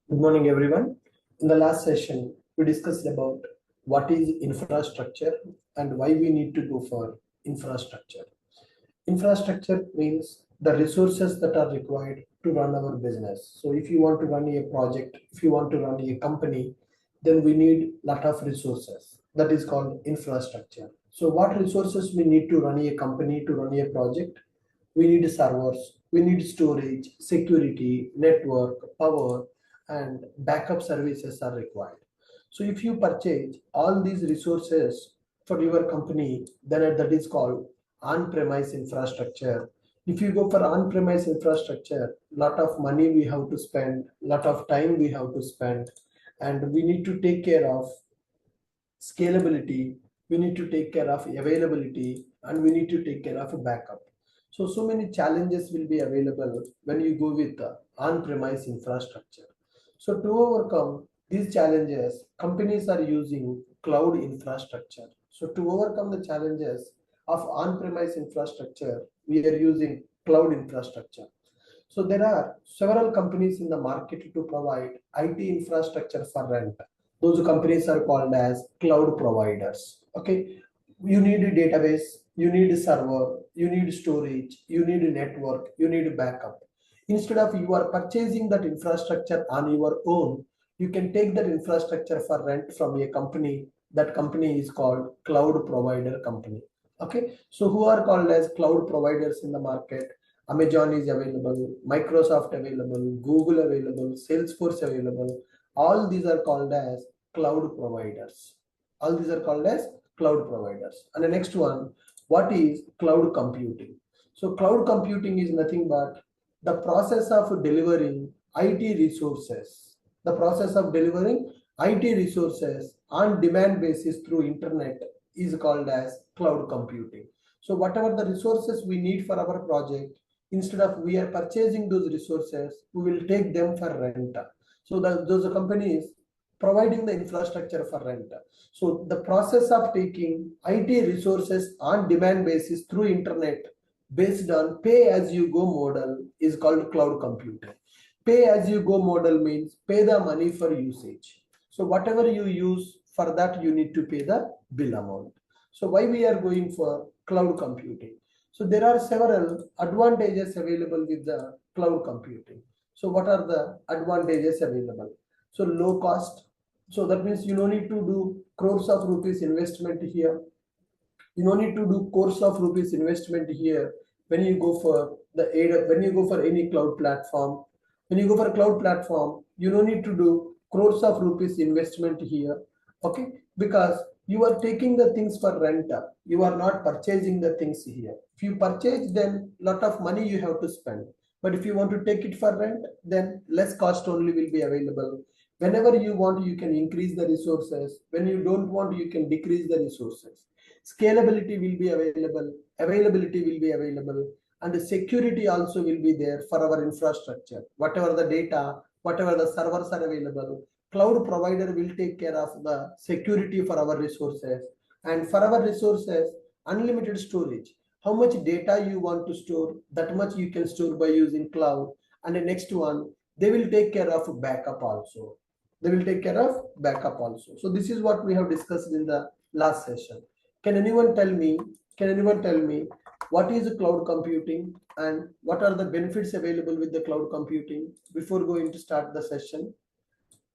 Good morning, everyone. In the last session, we discussed about what is infrastructure and why we need to go for infrastructure. Infrastructure means the resources that are required to run our business. So if you want to run a project, if you want to run a company, then we need lot of resources. That is called infrastructure. So what resources we need to run a company, to run a project? We need servers, we need storage, security, network, power, and backup services are required. So if you purchase all these resources for your company, then that is called on-premise infrastructure. If you go for on-premise infrastructure, lot of money we have to spend, lot of time we have to spend, and we need to take care of scalability, we need to take care of availability, and we need to take care of a backup. So many challenges will be available when you go with the on-premise infrastructure. So to overcome these challenges, companies are using cloud infrastructure. So to overcome the challenges of on-premise infrastructure, we are using cloud infrastructure. So there are several companies in the market to provide IT infrastructure for rent. Those companies are called as cloud providers. Okay, you need a database, you need a server, you need storage, you need a network, you need a backup. Instead of you are purchasing that infrastructure on your own, you can take that infrastructure for rent from a company. That company is called cloud provider company. Okay, so who are called as cloud providers in the market? Amazon is available, Microsoft available, Google available, Salesforce available. All these are called as cloud providers. All these are called as cloud providers. And the next one, what is cloud computing? So cloud computing is nothing but the process of delivering IT resources. The process of delivering IT resources on demand basis through internet is called as cloud computing. So whatever the resources we need for our project, instead of we are purchasing those resources, we will take them for rent. So those companies providing the infrastructure for rent. So the process of taking IT resources on demand basis through internet based on pay as you go model is called cloud computing. Pay as you go model means pay the money for usage. So whatever you use, for that you need to pay the bill amount. So why we are going for cloud computing? So there are several advantages available with the cloud computing. So what are the advantages available? So low cost. So that means you don't need to do crores of rupees investment here. You don't need to do crores of rupees investment here when you go for the aid, when you go for any cloud platform. When you go for a cloud platform, you don't need to do crores of rupees investment here. Okay, because you are taking the things for rent. You are not purchasing the things here. If you purchase, then lot of money you have to spend. But if you want to take it for rent, then less cost only will be available. Whenever you want, you can increase the resources. When you don't want, you can decrease the resources. Scalability will be available, availability will be available, and the security also will be there for our infrastructure. Whatever the data, whatever the servers are available, cloud provider will take care of the security for our resources. And for our resources, unlimited storage. How much data you want to store, that much you can store by using cloud. And the next one, they will take care of backup also. They will take care of backup also. So this is what we have discussed in the last session. Can anyone tell me, can anyone tell me what is cloud computing and what are the benefits available with the cloud computing before going to start the session?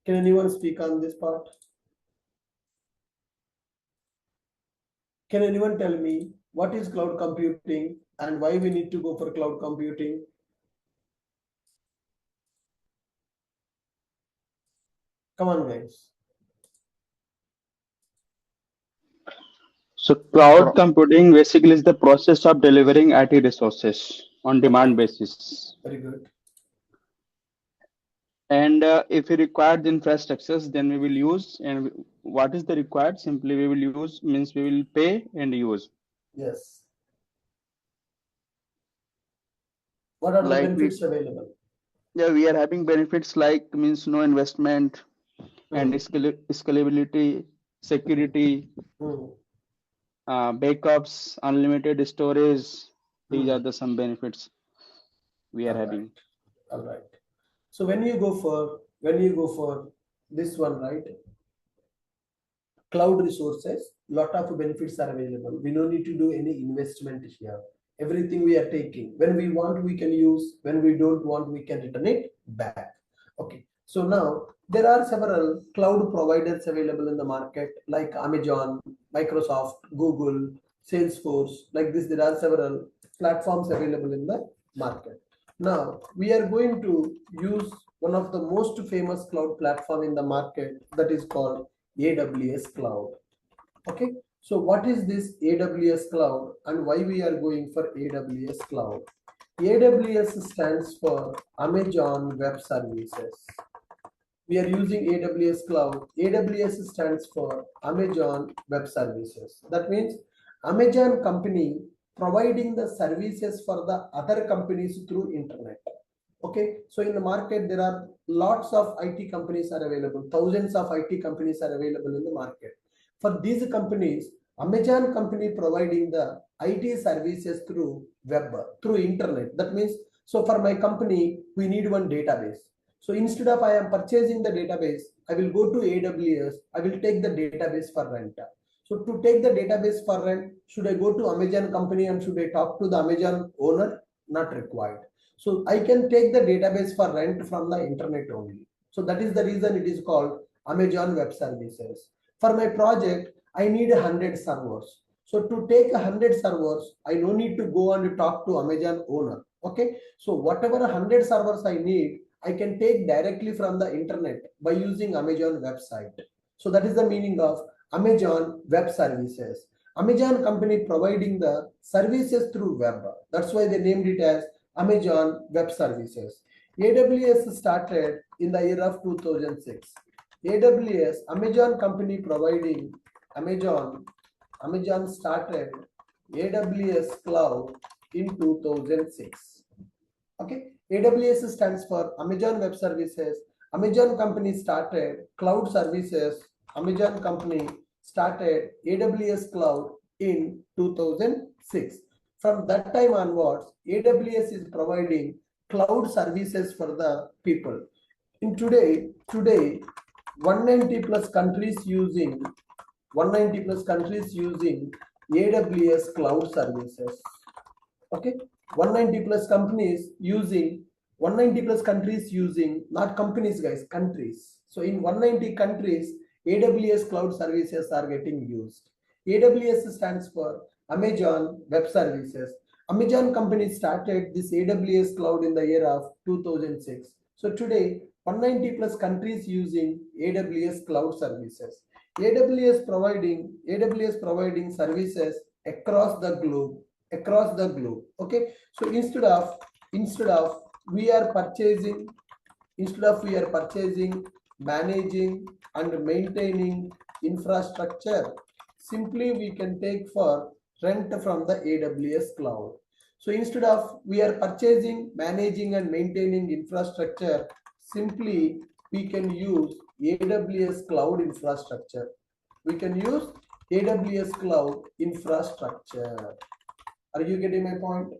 Can anyone speak on this part? Can anyone tell me what is cloud computing and why we need to go for cloud computing? Come on, guys. So cloud computing basically is the process of delivering IT resources on Okay, demand basis. very good. And if we require the infrastructures, then we will use. And what is the required? Simply we will use means we will pay and use. Yes. What are the Like benefits available? we are having benefits like means no investment and Hmm. scalability, Hmm. security, Hmm. backups, unlimited storage. These are Hmm. the some benefits we are All right. having. All right. So when you go for when you go for this one, right? Cloud resources, lot of benefits are available. We don't need to do any investment here. Everything we are taking. When we want, we can use. When we don't want, we can return it back. Okay. So now there are several cloud providers available in the market, like Amazon, Microsoft, Google, Salesforce. Like this, there are several platforms available in the market. Now we are going to use one of the most famous cloud platform in the market, that is called AWS cloud. Okay, so what is this AWS cloud and why we are going for AWS cloud? AWS stands for Amazon Web Services. We are using AWS cloud. AWS stands for Amazon Web Services. That means Amazon company providing the services for the other companies through internet. Okay, so in the market there are lots of IT companies are available. Thousands of IT companies are available in the market. For these companies, Amazon company providing the IT services through web, through internet. That means, so for my company, we need one database. So instead of I am purchasing the database, I will go to AWS. I will take the database for rent. So to take the database for rent, should I go to Amazon company and should I talk to the Amazon owner? Not required. So I can take the database for rent from the internet only. So that is the reason it is called Amazon Web Services. For my project, I need 100 servers. So to take 100 servers, I no need to go and talk to Amazon owner. Okay. So whatever 100 servers I need, I can take directly from the internet by using Amazon website. So that is the meaning of Amazon Web Services. Amazon company providing the services through web. That's why they named it as Amazon Web Services. AWS started in the year of 2006. AWS, Amazon company providing Amazon started AWS cloud in 2006. Okay, AWS stands for Amazon Web Services. Amazon company started cloud services. Amazon company started AWS cloud in 2006. From that time onwards, AWS is providing cloud services for the people. In today 190 plus countries using AWS cloud services. Okay, 190 plus companies using 190 plus countries using, not companies guys, countries. So in 190 countries, AWS cloud services are getting used. AWS stands for Amazon Web Services. Amazon company started this AWS cloud in the year of 2006. So today 190 plus countries using AWS cloud services. AWS providing services across the globe. Okay, so instead of we are purchasing managing and maintaining infrastructure, simply we can take for rent from the AWS cloud. So instead of we are purchasing, managing and maintaining infrastructure, simply we can use AWS cloud infrastructure. We can use AWS cloud infrastructure. Are you getting my point?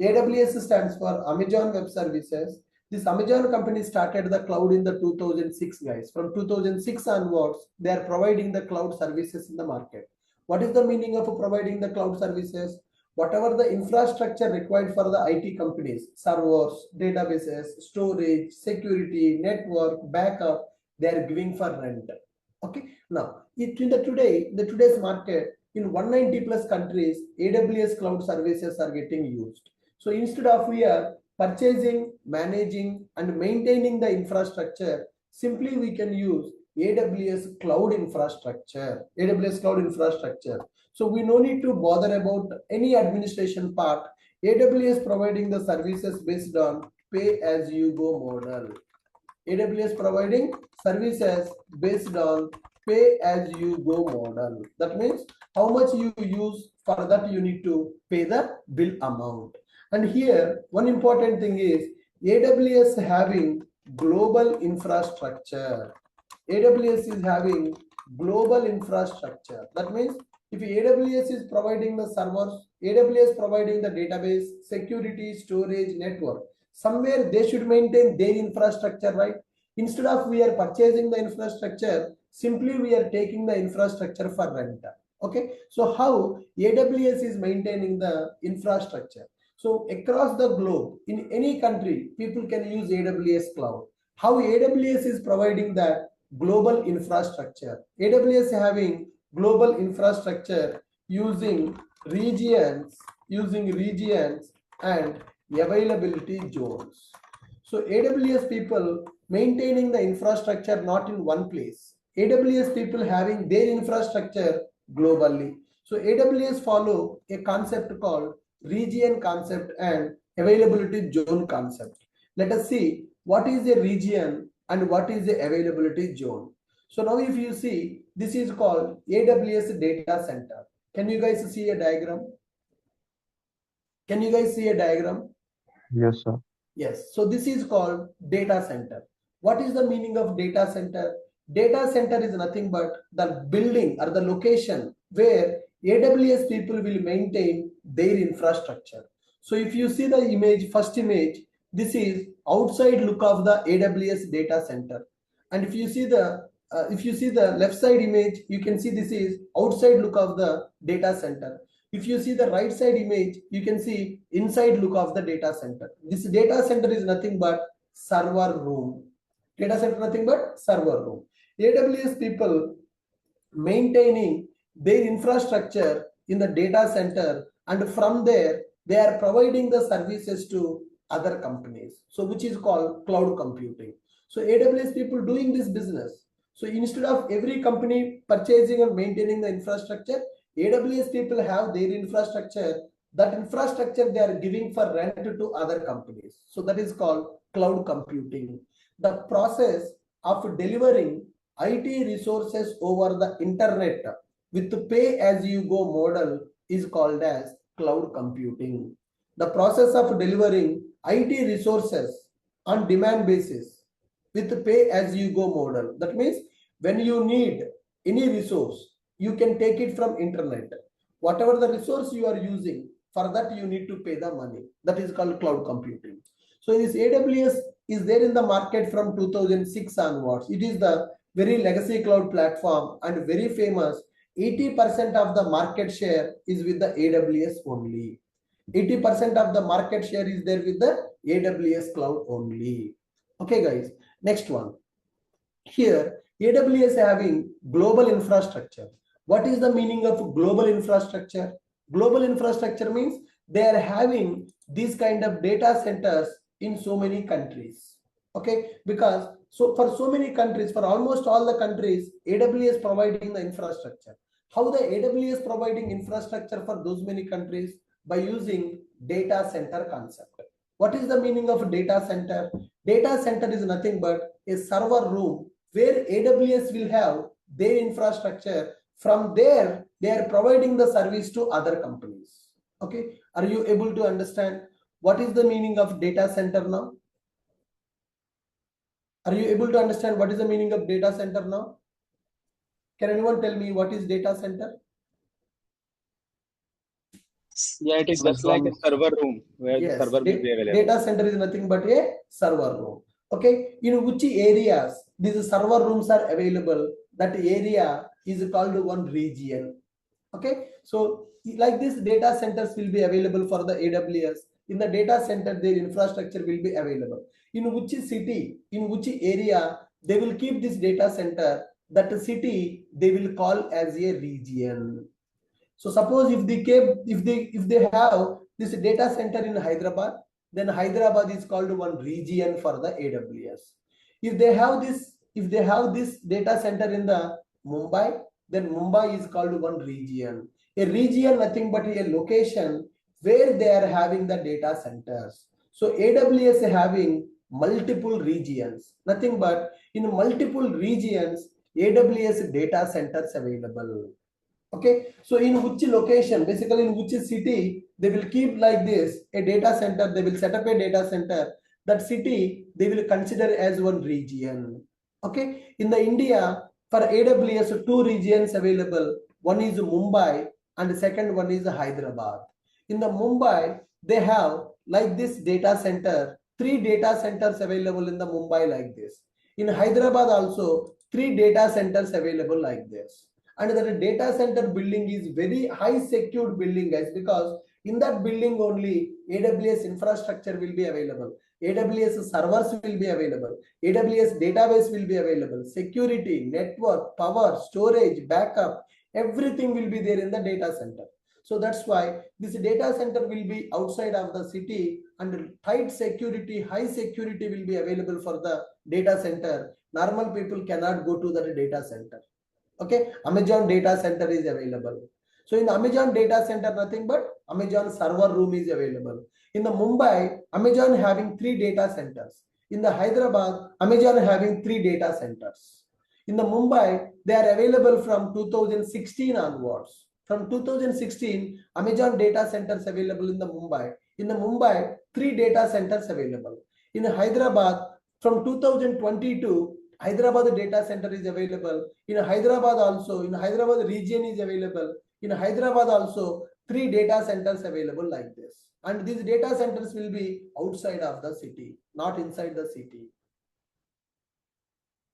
AWS stands for Amazon Web Services. This Amazon company started the cloud in the 2006 guys. From 2006 onwards, they are providing the cloud services in the market. What is the meaning of providing the cloud services? Whatever the infrastructure required for the IT companies, servers, databases, storage, security, network, backup, they are giving for rent. Okay. Now, in today's market, in 190 plus countries, AWS cloud services are getting used. So instead of we are purchasing, managing, and maintaining the infrastructure, simply we can use AWS cloud infrastructure. So we no need to bother about any administration part. AWS providing the services based on pay-as-you-go model. AWS providing services based on pay-as-you-go model. That means how much you use, for that you need to pay the bill amount. And here one important thing is AWS having global infrastructure. AWS is having global infrastructure. That means if AWS is providing the servers, AWS providing the database, security, storage, network, somewhere they should maintain their infrastructure, right? Instead of we are purchasing the infrastructure, simply we are taking the infrastructure for rent. Okay, so how AWS is maintaining the infrastructure? So across the globe, in any country, people can use AWS cloud. How AWS is providing that global infrastructure? AWS having global infrastructure using regions, and availability zones. So AWS people maintaining the infrastructure not in one place. AWS people having their infrastructure globally. So AWS follow a concept called region concept and availability zone concept. Let us see what is a region and what is the availability zone. So now if you see, this is called AWS data center. Can you guys see a diagram? Can you guys see a diagram? Yes, sir. Yes, so this is called data center. What is the meaning of data center? Data center is nothing but the building or the location where AWS people will maintain their infrastructure. So if you see the image, first image, this is outside look of the AWS data center. And if you see the left side image, you can see this is outside look of the data center. If you see the right side image, you can see inside look of the data center. This data center is nothing but server room. Data center nothing but server room. AWS people maintaining their infrastructure in the data center, and from there they are providing the services to other companies, so which is called cloud computing. So AWS people doing this business. So instead of every company purchasing and maintaining the infrastructure, AWS people have their infrastructure. That infrastructure they are giving for rent to other companies. So that is called cloud computing. The process of delivering IT resources over the internet with pay as you go model is called as cloud computing. The process of delivering IT resources on demand basis with pay as you go model. That means when you need any resource, you can take it from internet. Whatever the resource you are using, for that you need to pay the money. That is called cloud computing. So this AWS is there in the market from 2006 onwards. It is the very legacy cloud platform and very famous. 80% of the market share is with the AWS only. 80% of the market share is there with the AWS cloud only. Okay guys, next one. Here AWS having global infrastructure. What is the meaning of global infrastructure? Global infrastructure means they are having these kind of data centers in so many countries. Okay, because so for so many countries, for almost all the countries, AWS providing the infrastructure. How the AWS providing infrastructure for those many countries? By using data center concept. What is the meaning of data center? Data center is nothing but a server room where AWS will have their infrastructure. From there, they are providing the service to other companies. Okay, are you able to understand what is the meaning of data center now? Are you able to understand what is the meaning of data center now? Can anyone tell me what is data center? Yeah, it is So just like a from server room where the Yes, server will be available. data center is nothing but a server room. Okay, in which areas these server rooms are available, that area is called one region. Okay, so like this data centers will be available for the AWS. In the data center, their infrastructure will be available. In which city, in which area they will keep this data center, that city they will call as a region. So suppose if they have this data center in Hyderabad, then Hyderabad is called one region for the AWS. If they have this data center in the Mumbai, then Mumbai is called one region. A region nothing but a location where they are having the data centers. So AWS having multiple regions, nothing but in multiple regions AWS data centers available. Okay, so in which location, basically in which city they will keep like this a data center, they will set up a data center. That city they will consider as one region. Okay, in the India for AWS two regions available. One is Mumbai and the second one is Hyderabad. In the Mumbai they have like this data center, three data centers available in the Mumbai like this. In Hyderabad also 3 data centers available like this. And the data center building is very high secured building, guys, because in that building only AWS infrastructure will be available. AWS servers will be available. AWS database will be available. Security, network, power, storage, backup, everything will be there in the data center. So that's why this data center will be outside of the city, and tight security, high security will be available for the data center. Normal people cannot go to the data center. Okay, Amazon data center is available. So in Amazon data center, nothing but Amazon server room is available. In the Mumbai, Amazon having 3 data centers. In the Hyderabad, Amazon having 3 data centers. In the Mumbai, they are available from 2016 onwards. From 2016, Amazon data centers available in the Mumbai. In the Mumbai, 3 data centers available. In Hyderabad, from 2022, Hyderabad data center is available. In Hyderabad also, in Hyderabad region is available. In Hyderabad also, 3 data centers available like this. And these data centers will be outside of the city, not inside the city.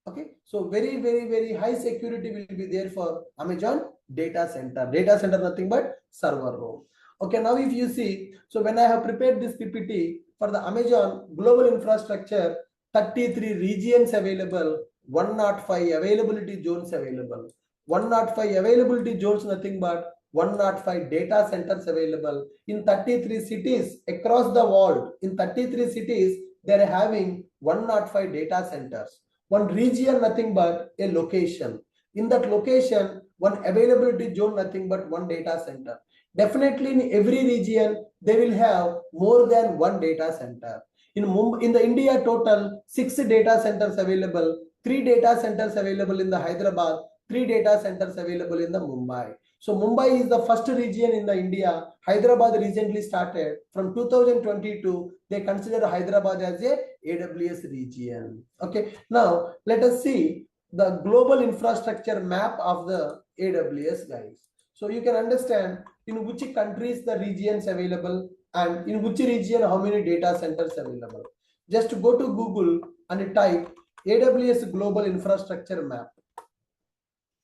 Okay, so very high security will be there for Amazon data center. Data center nothing but server room. Okay, now if you see, so when I have prepared this PPT for the Amazon global infrastructure, 33 regions available, 105 availability zones available. 105 availability zones nothing but 105 data centers available in 33 cities across the world. In 33 cities, they are having 105 data centers. One region nothing but a location. In that location, one availability zone nothing but one data center. Definitely in every region, they will have more than one data center. In the India total, 6 data centers available, 3 data centers available in the Hyderabad, 3 data centers available in the Mumbai. So Mumbai is the first region in the India. Hyderabad recently started. From 2022, they consider Hyderabad as a AWS region. Okay, now let us see the global infrastructure map of the AWS, guys. So you can understand in which countries the regions available and in which region how many data centers available. Just go to Google and type AWS global infrastructure map.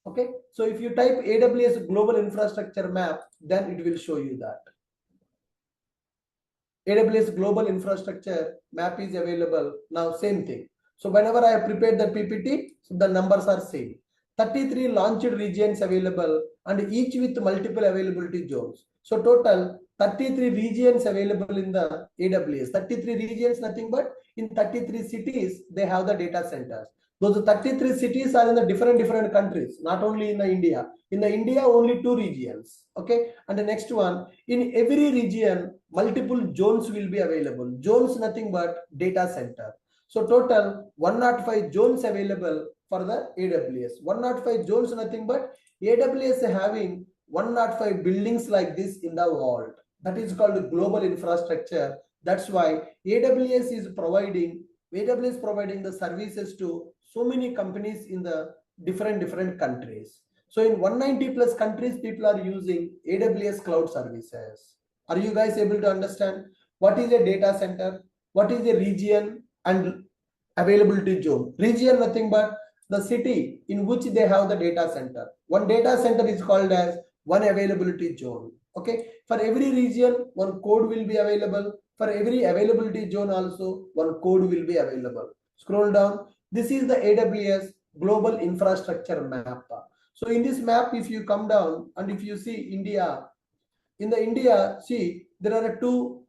Okay, so if you type AWS global infrastructure map, then it will show you that. AWS global infrastructure map is available. Now same thing. So whenever I have prepared the PPT, so the numbers are same. 33 launched regions available and each with multiple availability zones. So total 33 regions available in the AWS. 33 regions nothing but in 33 cities they have the data centers. Those 33 cities are in the different countries, not only in the India. In the India, only 2 regions. Okay, and the next one, in every region, multiple zones will be available. Zones nothing but data center. So total 105 zones available for the AWS. 105 zones nothing but AWS having 105 buildings like this in the world. That is called global infrastructure. That's why AWS is providing the services to so many companies in the different countries. So in 190 plus countries, people are using AWS cloud services. Are you guys able to understand what is a data center, what is a region and availability zone? Region nothing but the city in which they have the data center. One data center is called as one availability zone. Okay, for every region, one code will be available. For every availability zone also, one code will be available. Scroll down. This is the AWS global infrastructure map. So in this map, if you come down and if you see India, in the India, see there are two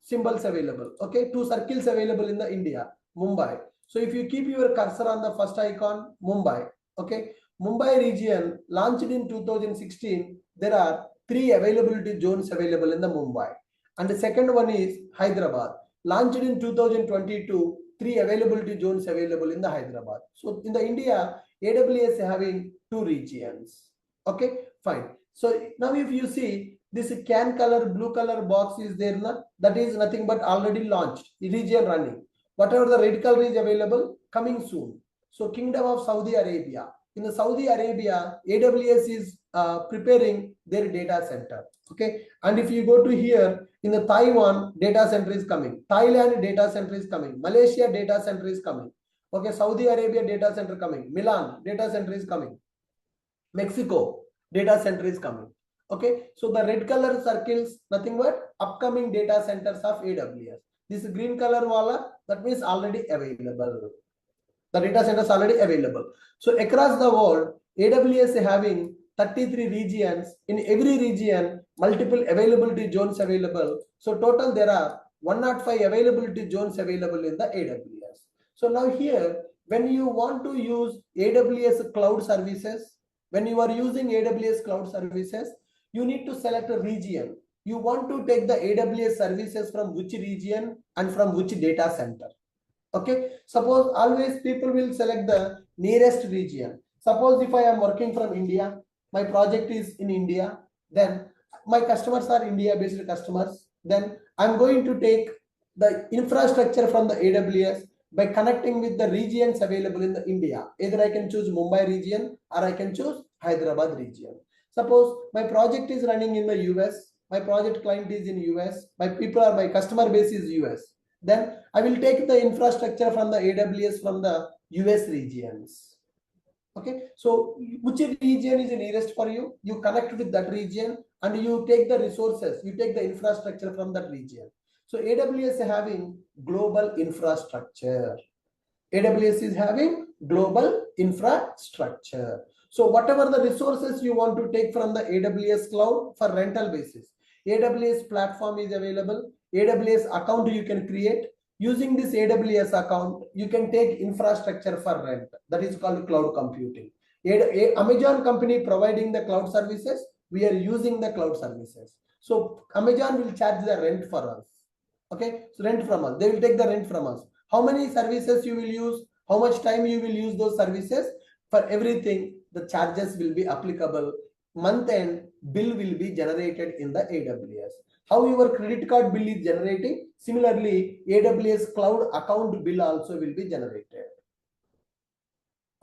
symbols available. Okay, 2 circles available in the India, Mumbai. So if you keep your cursor on the first icon, Mumbai. Okay, Mumbai region launched in 2016. There are 3 availability zones available in the Mumbai. And the second one is Hyderabad. Launched in 2022, 3 availability zones available in the Hyderabad. So in the India, AWS having 2 regions. Okay, fine. So now if you see this can color, blue color box is there, that is nothing but already launched, region running. Whatever the red color is available, coming soon. So Kingdom of Saudi Arabia. In the Saudi Arabia, AWS is preparing their data center. Okay, and if you go to here in the Taiwan, data center is coming, Thailand data center is coming, Malaysia data center is coming, okay, Saudi Arabia data center coming, Milan data center is coming, Mexico data center is coming. Okay, so the red color circles nothing but upcoming data centers of AWS. This green color wala, that means already available. The data centers already available. So across the world, AWS is having 33 regions. In every region, multiple availability zones available. So total there are 105 availability zones available in the AWS. So now here, when you want to use AWS cloud services, when you are using AWS cloud services, you need to select a region. You want to take the AWS services from which region and from which data center. Okay, suppose always people will select the nearest region. Suppose if I am working from India, my project is in India, then my customers are India based customers, then I'm going to take the infrastructure from the AWS by connecting with the regions available in the India. Either I can choose Mumbai region or I can choose Hyderabad region. Suppose my project is running in the US, my project client is in US, my people are my customer base is US, then I will take the infrastructure from the AWS from the US regions. Okay, so which region is nearest for you? You connect with that region and you take the resources, you take the infrastructure from that region. So AWS is having global infrastructure. AWS is having global infrastructure. So whatever the resources you want to take from the AWS cloud for rental basis, AWS platform is available. AWS account you can create. Using this AWS account, you can take infrastructure for rent. That is called cloud computing. Amazon company providing the cloud services, we are using the cloud services. So Amazon will charge the rent for us. Okay, so rent from us. They will take the rent from us. How many services you will use, how much time you will use those services, for everything the charges will be applicable. Month end bill will be generated in the AWS. How your credit card bill is generating, similarly AWS cloud account bill also will be generated.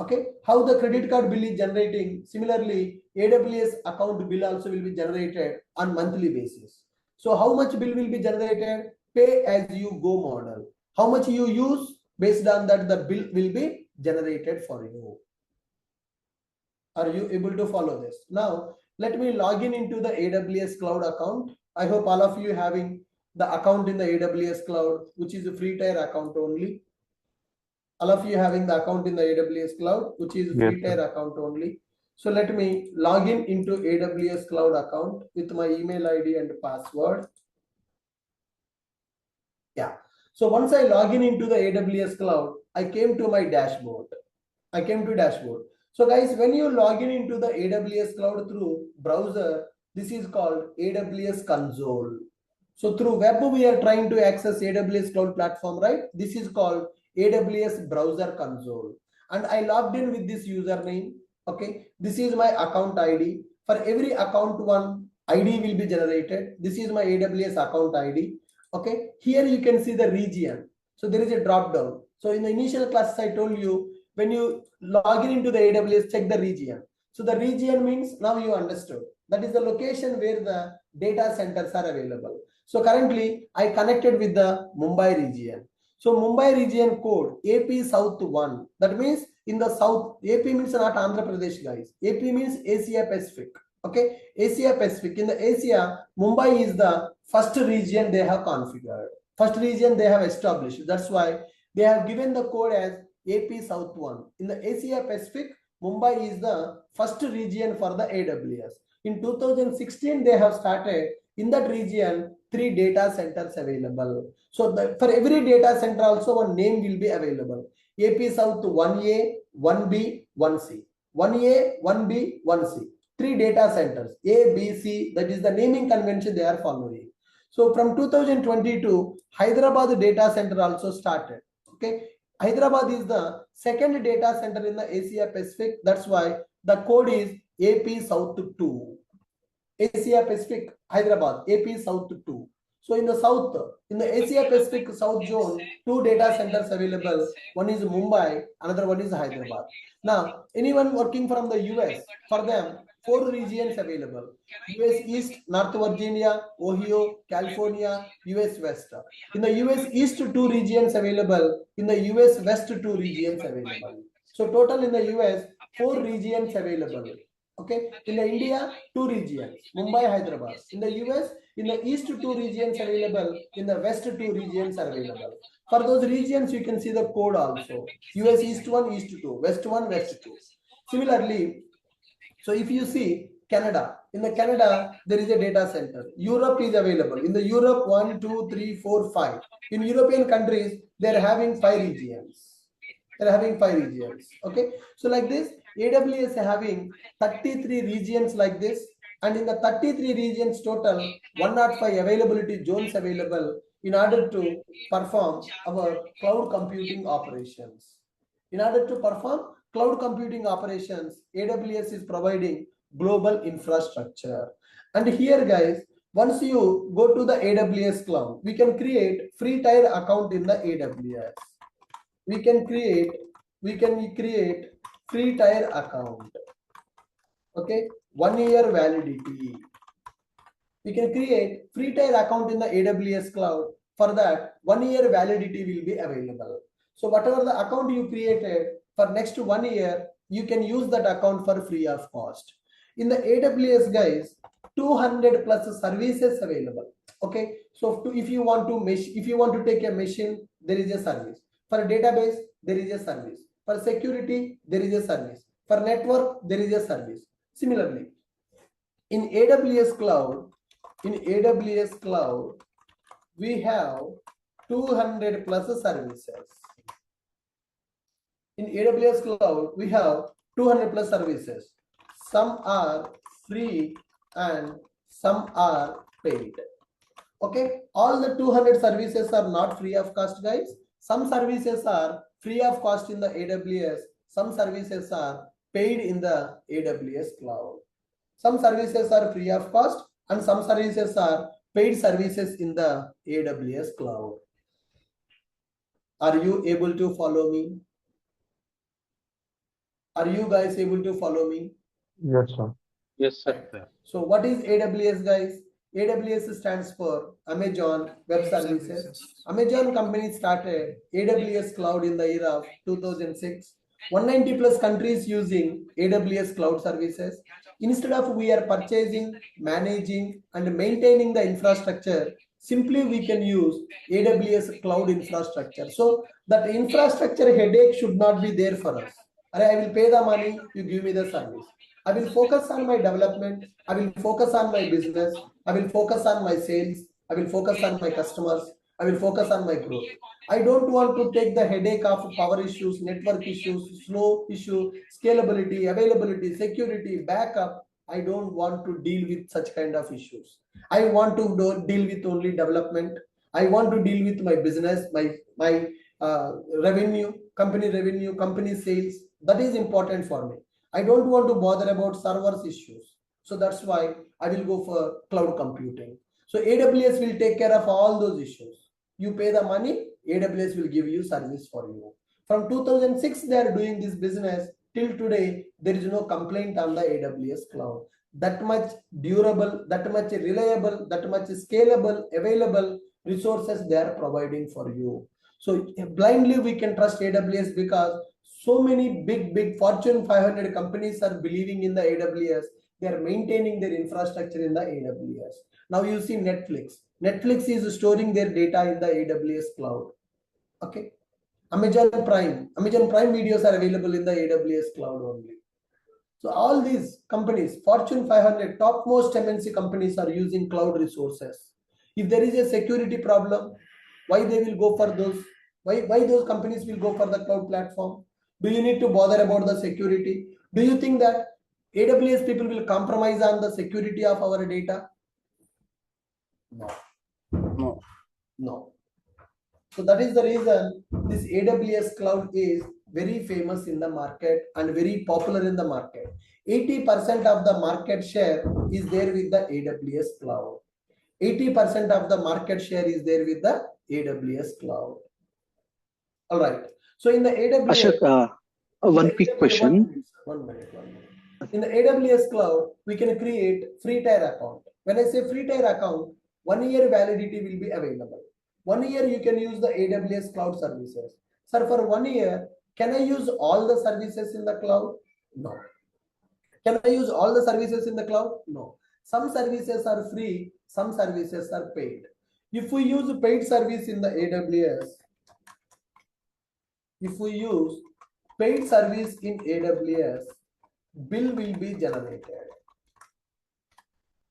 Okay, how the credit card bill is generating, similarly AWS account bill also will be generated on monthly basis. So how much bill will be generated? Pay as you go model. How much you use, based on that the bill will be generated for you. Are you able to follow this? Now let me log in into the AWS cloud account. I hope all of you having the account in the AWS cloud, which is a free tier account only. All of you having the account in the AWS cloud, which is free tier account only. So let me log in into AWS cloud account with my email ID and password. Yeah. So once I log in into the AWS cloud, I came to my dashboard. I came to dashboard. So guys, when you log in into the AWS cloud through browser, this is called AWS console. So through web, we are trying to access AWS cloud platform, right? This is called AWS browser console. And I logged in with this username. Okay, this is my account ID. For every account, one ID will be generated. This is my AWS account ID. Okay, here you can see the region. So there is a drop down. So in the initial classes, I told you, when you log in into the AWS, check the region. So the region means, now you understood, that is the location where the data centers are available. So currently I connected with the Mumbai region. So Mumbai region code AP South 1. That means in the south, AP means not Andhra Pradesh, guys. AP means Asia Pacific. Okay, Asia Pacific. In the Asia, Mumbai is the first region they have configured. First region they have established. That's why they have given the code as AP South 1. In the Asia Pacific, Mumbai is the first region for the AWS. In 2016, they have started in that region 3 data centers available. So for every data center also one name will be available. AP South 1A, 1B, 1C. 1A, 1B, 1C. 3 data centers, A, B, C, that is the naming convention they are following. So from 2022, Hyderabad data center also started. Okay, Hyderabad is the second data center in the Asia Pacific. That's why the code is AP South 2. Asia Pacific, Hyderabad, AP South 2. So in the south, in the Asia Pacific South zone, 2 data centers available. One is Mumbai, another one is Hyderabad. Now, anyone working from the US, for them, 4 regions available: US East, North Virginia, Ohio, California, US West. In the US East, 2 regions available. In the US West, 2 regions available. So total in the US, 4 regions available. Okay. In the India, 2 regions: Mumbai, Hyderabad. In the US, in the East, 2 regions available. In the West, 2 regions are available. For those regions, you can see the code also. US East 1, East 2, West 1, West 2. Similarly, so if you see Canada, in the Canada, there is a data center. Europe is available. In the Europe, 1, 2, 3, 4, 5. In European countries, they're having 5 regions. They're having 5 regions. Okay. So like this, AWS is having 33 regions like this. And in the 33 regions total, 105 availability zones available in order to perform our cloud computing operations. In order to perform cloud computing operations, AWS is providing global infrastructure. And here, guys, once you go to the AWS cloud, we can create free tier account in the AWS. We can create free tier account. Okay, 1 year validity. We can create free tier account in the AWS cloud. For that, 1 year validity will be available. So whatever the account you created for next 1 year, you can use that account for free of cost. In the AWS, guys, 200 plus services available. Okay, so if you want to take a machine, there is a service. For a database, there is a service. For security, there is a service. For network, there is a service. Similarly, in AWS cloud, we have 200 plus services. In AWS cloud, we have 200 plus services. Some are free and some are paid. Okay, all the 200 services are not free of cost, guys. Some services are free of cost in the AWS. Some services are paid in the AWS cloud. Some services are free of cost and some services are paid services in the AWS cloud. Are you able to follow me? Are you guys able to follow me? Yes, sir. Yes, sir. So what is AWS, guys? AWS stands for Amazon Web Services. Amazon company started AWS cloud in the year of 2006. 190 plus countries using AWS cloud services. Instead of we are purchasing, managing and maintaining the infrastructure, simply we can use AWS cloud infrastructure. So that infrastructure headache should not be there for us. I will pay the money, you give me the service. I will focus on my development. I will focus on my business. I will focus on my sales. I will focus on my customers. I will focus on my growth. I don't want to take the headache of power issues, network issues, slow issue, scalability, availability, security, backup. I don't want to deal with such kind of issues. I want to deal with only development. I want to deal with my business, my revenue, company sales. That is important for me. I don't want to bother about servers issues. So that's why I will go for cloud computing. So AWS will take care of all those issues. You pay the money, AWS will give you service for you. From 2006, they are doing this business. Till today, there is no complaint on the AWS cloud. That much durable, that much reliable, that much scalable, available resources they are providing for you. So blindly we can trust AWS because so many big Fortune 500 companies are believing in the AWS. They are maintaining their infrastructure in the AWS. Now you see Netflix. Netflix is storing their data in the AWS cloud. Okay. Amazon Prime videos are available in the AWS cloud only. So all these companies, Fortune 500, topmost MNC companies are using cloud resources. If there is a security problem, why they will go for those? Why those companies will go for the cloud platform? Do you need to bother about the security? Do you think that AWS people will compromise on the security of our data? No. So that is the reason this AWS cloud is very famous in the market and very popular in the market. 80% of the market share is there with the AWS cloud. 80% of the market share is there with the AWS cloud. All right. So in the AWS, Ashok, one quick question. One minute. In the AWS cloud, we can create free tier account. When I say free tier account, 1 year validity will be available. 1 year you can use the AWS cloud services. Sir, for 1 year, can I use all the services in the cloud? No. Can I use all the services in the cloud? No. Some services are free, some services are paid. If we use paid service in the AWS, if we use paid service in AWS, bill will be generated.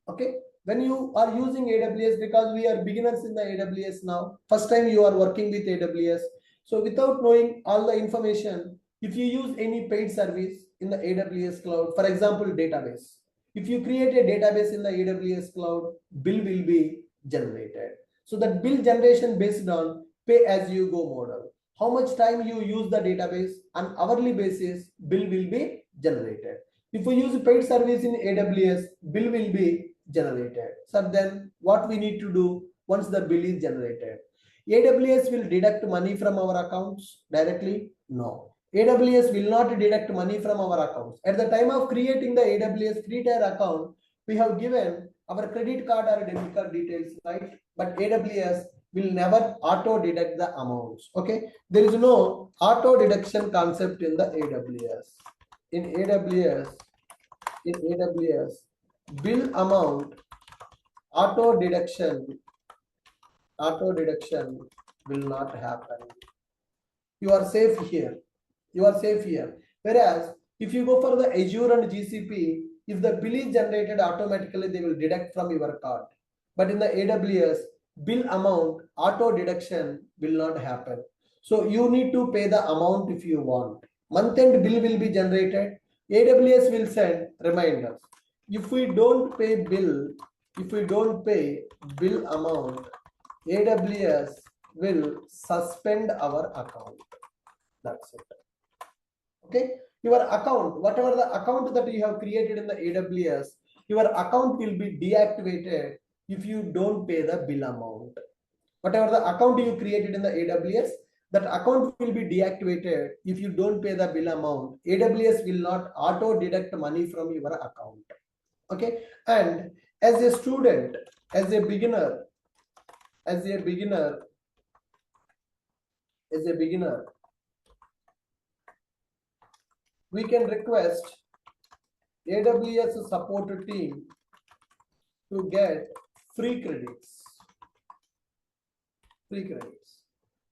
Okay, when you are using AWS, because we are beginners in the AWS now, first time you are working with AWS, so without knowing all the information, if you use any paid service in the AWS cloud, for example database, if you create a database in the AWS cloud, bill will be generated. So that bill generation based on pay as you go model, how much time you use the database, on hourly basis bill will be generated. If we use paid service in AWS, bill will be generated. So then what we need to do once the bill is generated? AWS will deduct money from our accounts directly? No. AWS will not deduct money from our accounts. At the time of creating the AWS free tier account, we have given our credit card or debit card details, right? But AWS will never auto deduct the amounts. Okay, there is no auto deduction concept in the AWS. In AWS, bill amount auto deduction will not happen. You are safe here. Whereas if you go for the Azure and GCP, if the bill is generated automatically, they will deduct from your card. But in the AWS, bill amount auto deduction will not happen. So you need to pay the amount if you want. Month end bill will be generated. AWS will send reminders. If we don't pay bill amount, AWS will suspend our account. That's it. Okay, your account, whatever the account that you have created in the AWS, your account will be deactivated if you don't pay the bill amount. Whatever the account you created in the AWS, that account will be deactivated if you don't pay the bill amount. AWS will not auto deduct money from your account. Okay, and as a student, as a beginner, we can request AWS support team to get free credits.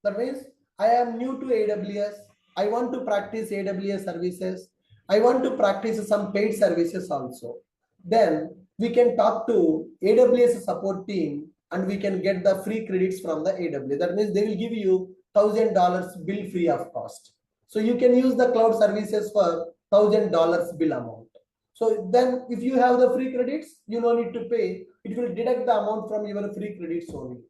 That means I am new to AWS. I want to practice AWS services. I want to practice some paid services also. Then we can talk to AWS support team and we can get the free credits from the AWS. That means they will give you $1,000 bill free of cost. So you can use the cloud services for $1,000 bill amount. So then if you have the free credits, you no need to pay. It will deduct the amount from your free credits only.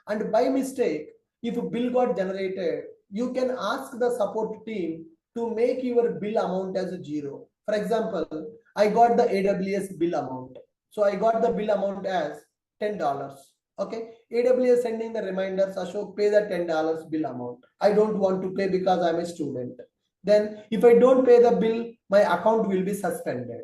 And by mistake, if a bill got generated, you can ask the support team to make your bill amount as a 0. For example, I got the AWS bill amount. So I got the bill amount as $10. Okay, AWS sending the reminders, Ashok, pay the $10 bill amount. I don't want to pay because I'm a student. Then if I don't pay the bill, my account will be suspended.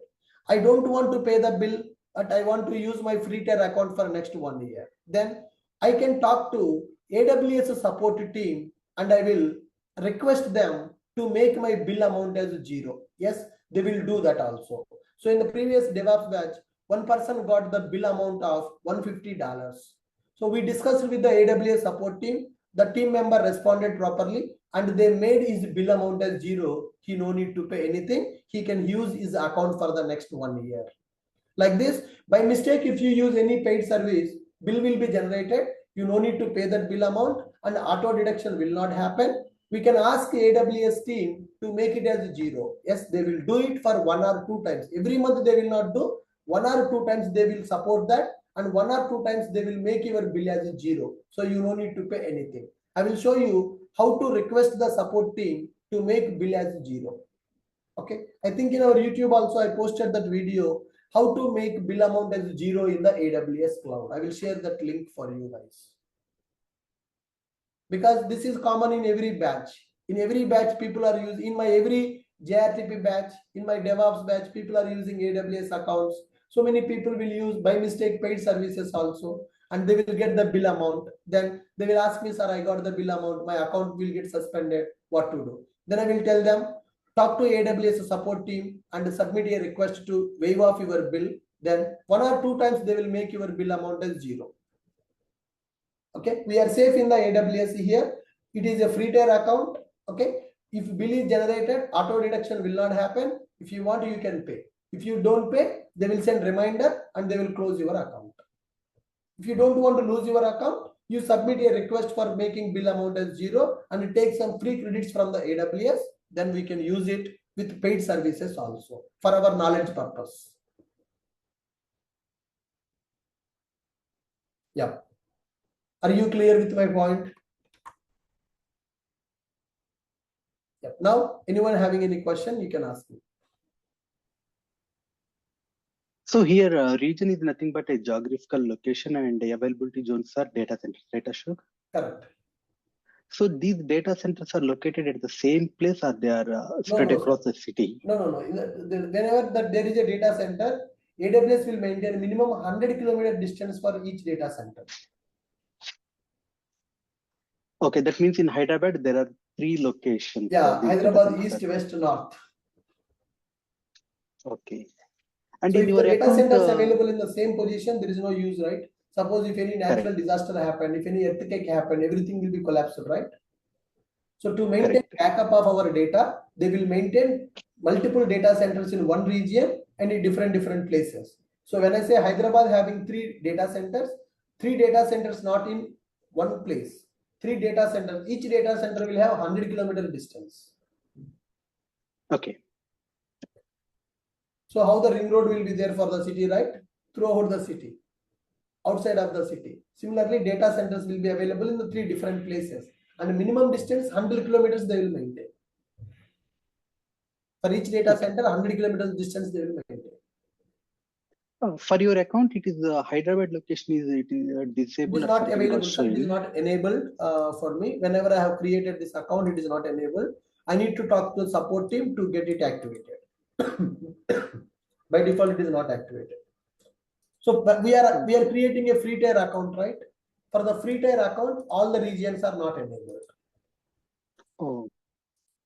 I don't want to pay the bill, but I want to use my free tier account for next 1 year. Then I can talk to AWS support team and I will request them to make my bill amount as 0. Yes, they will do that also. So in the previous DevOps batch, one person got the bill amount of $150. So we discussed with the AWS support team. The team member responded properly and they made his bill amount as 0. He no need to pay anything. He can use his account for the next 1 year. Like this, by mistake, if you use any paid service, bill will be generated. You no need to pay that bill amount and auto deduction will not happen. We can ask AWS team to make it as 0. Yes, they will do it for 1 or 2 times. Every month they will not do. 1 or 2 times they will support that and 1 or 2 times they will make your bill as 0. So you no need to pay anything. I will show you how to request the support team to make bill as 0. Okay, I think in our YouTube also I posted that video how to make bill amount as 0 in the AWS cloud. I will share that link for you guys. Because this is common in every batch. In every batch, people are using, in my every JRTP batch, in my DevOps batch, people are using AWS accounts. So many people will use by mistake paid services also, and they will get the bill amount. Then they will ask me, sir, I got the bill amount, my account will get suspended. What to do? Then I will tell them, talk to AWS support team and submit a request to waive off your bill. Then 1 or 2 times they will make your bill amount as 0. Okay, we are safe in the AWS here. It is a free tier account. Okay, if bill is generated, auto deduction will not happen. If you want, you can pay. If you don't pay, they will send reminder and they will close your account. If you don't want to lose your account, you submit a request for making bill amount as 0 and take some free credits from the AWS. Then we can use it with paid services also for our knowledge purpose. Yeah. Are you clear with my point? Yeah. Now, anyone having any question, you can ask me. So here, region is nothing but a geographical location, and the availability zones are data centers, right, Ashok? Correct. So these data centers are located at the same place, or they are spread across the city? No. Whenever there is a data center, AWS will maintain minimum 100-kilometer distance for each data center. Okay, that means in Hyderabad there are 3 locations. Yeah, Hyderabad, east, west, north. Okay. And so in if your the data account, center is available in the same position, there is no use, right? Suppose if any natural disaster happened, if any earthquake happened, everything will be collapsed, right? So to maintain backup of our data, they will maintain multiple data centers in one region and in different places. So when I say Hyderabad having 3 data centers not in one place. 3 data centers, each data center will have 100-kilometer distance. Okay. So how the ring road will be there for the city, right? Throughout the city, outside of the city. Similarly, data centers will be available in the 3 different places, and minimum distance 100 kilometers they will maintain. For each data center, 100 kilometers distance they will maintain. For your account, it is Hyderabad location is disabled. It is not available, sir. It is not enabled for me. Whenever I have created this account, it is not enabled. I need to talk to the support team to get it activated. By default, it is not activated. So we are creating a free tier account, right? For the free tier account, all the regions are not enabled. Oh.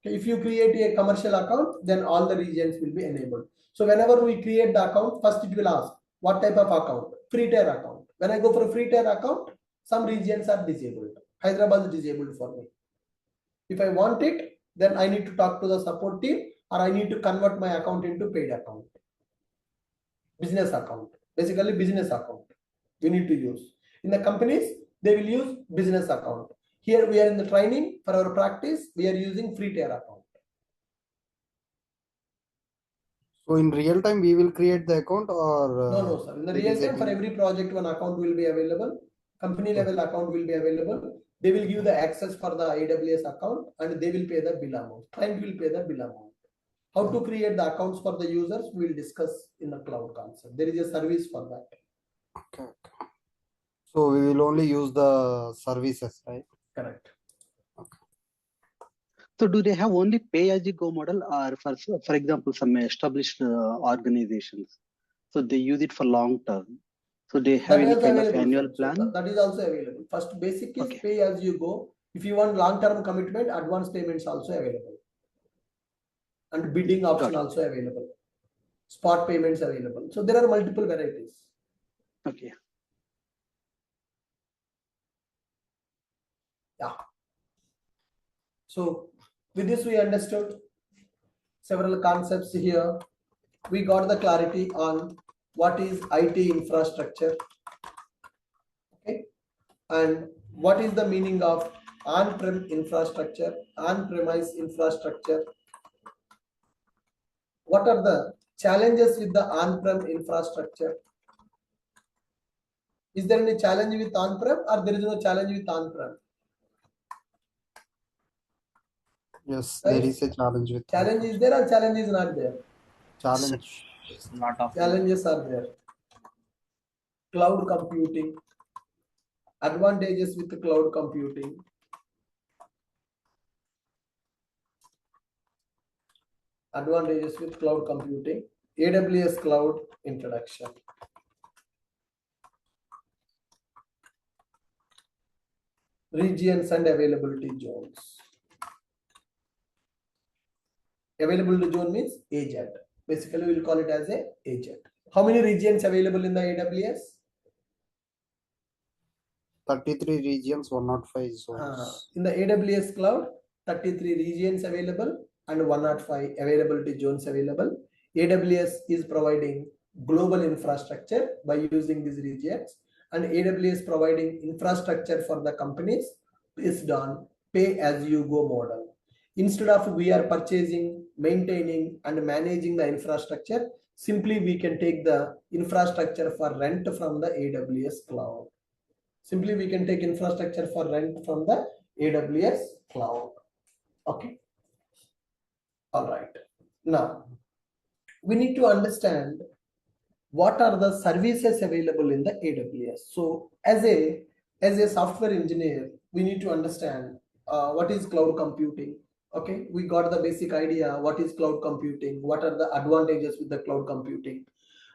If you create a commercial account, then all the regions will be enabled. So whenever we create the account, first it will ask what type of account? Free tier account. When I go for a free tier account, some regions are disabled. Hyderabad is disabled for me. If I want it, then I need to talk to the support team, or I need to convert my account into paid account. Business account. Basically business account we need to use. In the companies, they will use business account. Here we are in the training for our practice, we are using free tier account. So in real time, we will create the account, or no, sir. In the real time, for every project, one account will be available. Company level account will be available. They will give the access for the AWS account, and they will pay the bill amount. Client will pay the bill amount. How to create the accounts for the users, we will discuss in the cloud concept. There is a service for that. Okay. So we will only use the services, right? Correct. Okay. So do they have only pay-as-you-go model, or for example, some established organizations, so they use it for long term? So they have any kind of annual plan? So that is also available. First basic is pay as you go. If you want long-term commitment, advance payments also available. And bidding option also available. Spot payments available. So there are multiple varieties. Okay. Yeah. So with this we understood several concepts here. We got the clarity on what is IT infrastructure. Okay. And what is the meaning of on-prem infrastructure, on-premise infrastructure? What are the challenges with the on-prem infrastructure? Is there any challenge with on-prem, or there is no challenge with on-prem? Yes, right? There is a challenge with challenge. Is there or challenge is not there? Challenge. Lot of challenges are there. Cloud computing. Advantages with the cloud computing. Advantages with cloud computing. AWS cloud introduction. Regions and availability zones. Availability zone means agent. Basically, we'll call it as a agent. How many regions available in the AWS? 33 regions, 105 zones. In the AWS cloud, 33 regions available and 105 availability zones available. AWS is providing global infrastructure by using these regions, and AWS providing infrastructure for the companies based on pay-as-you-go model. Instead of we are purchasing, maintaining, and managing the infrastructure, simply we can take the infrastructure for rent from the AWS cloud. Simply we can take infrastructure for rent from the AWS cloud. Okay. All right. Now, we need to understand what are the services available in the AWS. So as a software engineer, we need to understand what is cloud computing. Okay, we got the basic idea what is cloud computing, what are the advantages with the cloud computing,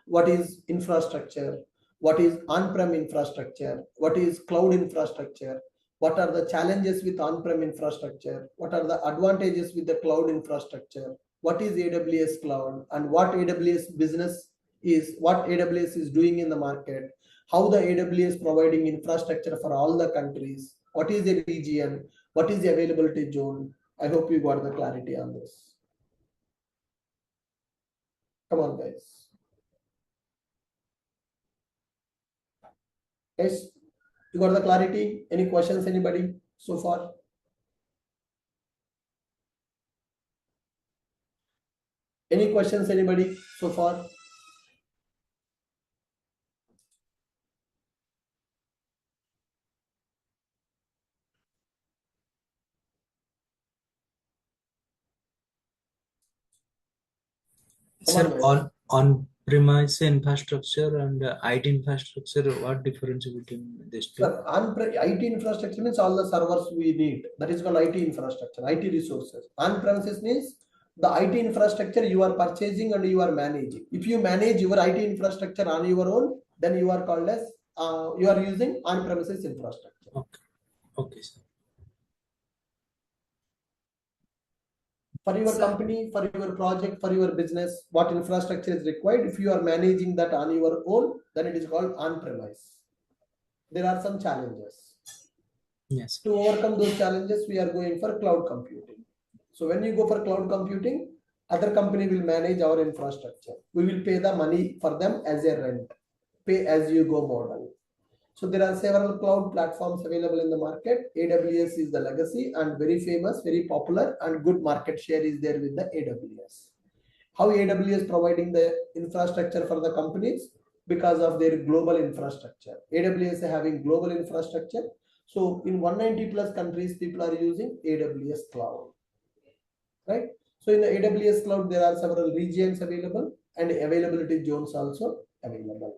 what is infrastructure, what is on-prem infrastructure, what is cloud infrastructure, what are the challenges with on-prem infrastructure, what are the advantages with the cloud infrastructure, what is AWS cloud, and what AWS business is, what AWS is doing in the market, how the AWS providing infrastructure for all the countries, what is the region, what is the availability zone. I hope you got the clarity on this. Come on, guys. Guys, you got the clarity? Any questions, anybody so far? Any questions, anybody so far? Come Sir, on, on-premise infrastructure and IT infrastructure, what difference between these two? Sir, IT infrastructure means all the servers we need. That is called IT infrastructure, IT resources. On-premises means the IT infrastructure you are purchasing and you are managing. If you manage your IT infrastructure on your own, then you are called as you are using on-premises infrastructure. Okay. Okay, sir. For your company, for your project, for your business, what infrastructure is required? If you are managing that on your own, then it is called on-premise. There are some challenges. Yes. To overcome those challenges, we are going for cloud computing. So when you go for cloud computing, other company will manage our infrastructure. We will pay the money for them as a rent, pay as you go model. So there are several cloud platforms available in the market. AWS is the legacy and very famous, very popular, and good market share is there with the AWS. How AWS providing the infrastructure for the companies? Because of their global infrastructure. AWS having global infrastructure. So in 190 plus countries, people are using AWS cloud, right? So in the AWS cloud, there are several regions available and availability zones also available.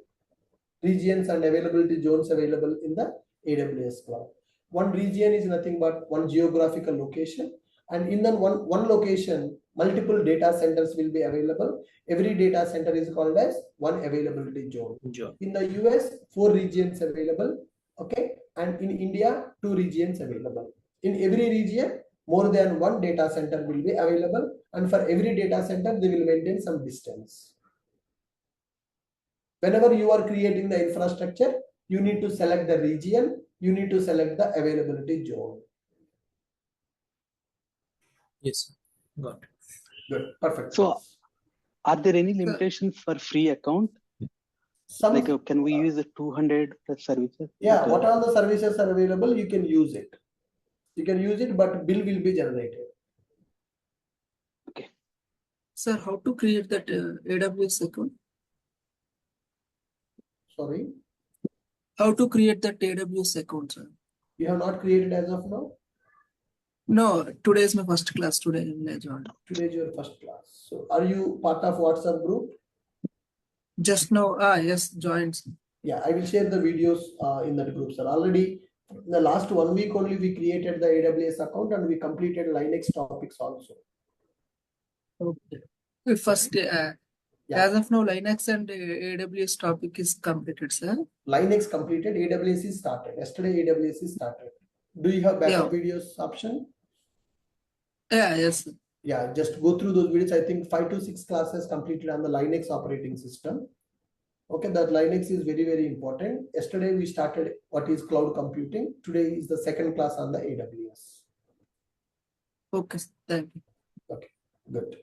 Regions and availability zones available in the AWS cloud. One region is nothing but one geographical location, and in the one location, multiple data centers will be available. Every data center is called as one availability zone. In the US, 4 regions available, okay, and in India, 2 regions available. In every region, more than one data center will be available, and for every data center, they will maintain some distance. Whenever you are creating the infrastructure, you need to select the region, you need to select the availability zone. Yes, got it. Good, perfect. So, are there any limitations for free account? Some, like, can we use the 200 plus services? Yeah, what all the services are available, you can use it. You can use it, but bill will be generated. Okay. Sir, how to create that AWS account? Sorry? How to create that AWS account, sir? You have not created as of now? No, today is my first class. Today I joined. Today is your first class. So are you part of WhatsApp group? Just now, yes, joined. Yeah, I will share the videos in that group, sir. Already in the last 1 week only we created the AWS account and we completed Linux topics also. Okay. First, Yeah. as of now, Linux and AWS topic is completed, sir. Linux completed, AWS is started. Yesterday AWS is started. Do you have backup videos option? Yeah, yes. Sir. Yeah, just go through those videos. I think 5 to 6 classes completed on the Linux operating system. Okay, that Linux is very, very important. Yesterday we started what is cloud computing. Today is the second class on the AWS. Okay, thank you. Okay, good.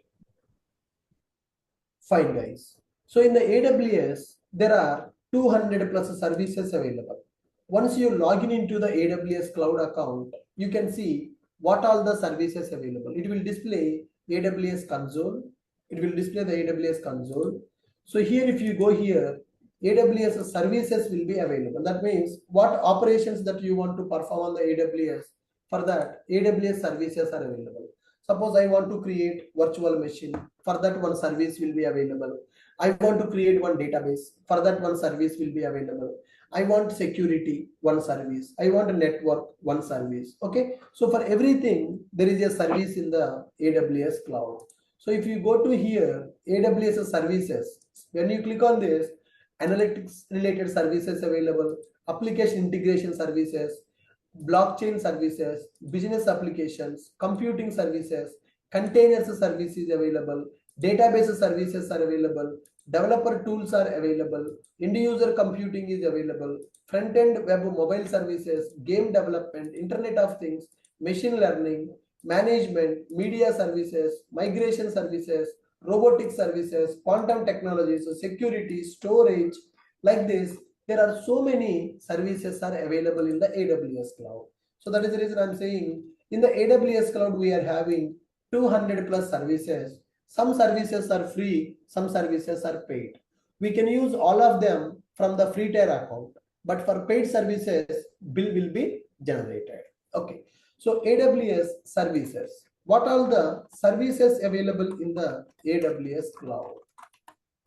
Fine, guys. So in the AWS, there are 200 plus services available. Once you log in into the AWS cloud account, you can see what all the services available. It will display AWS console. It will display the AWS console. So here, if you go here, AWS services will be available. That means what operations that you want to perform on the AWS, for that AWS services are available. Suppose I want to create virtual machine, for that one service will be available. I want to create one database, for that one service will be available. I want security, one service. I want a network, one service. Okay. So for everything, there is a service in the AWS cloud. So if you go to here, AWS services, when you click on this, analytics related services available, application integration services, blockchain services, business applications, computing services, containers services available, database services are available, developer tools are available, end user computing is available, front end web mobile services, game development, internet of things, machine learning, management, media services, migration services, robotic services, quantum technologies, security, storage, like this. There are so many services are available in the AWS cloud. So that is the reason I'm saying in the AWS cloud we are having 200 plus services. Some services are free, some services are paid. We can use all of them from the free tier account, but for paid services, bill will be generated. Okay. So AWS services. What are the services available in the AWS cloud?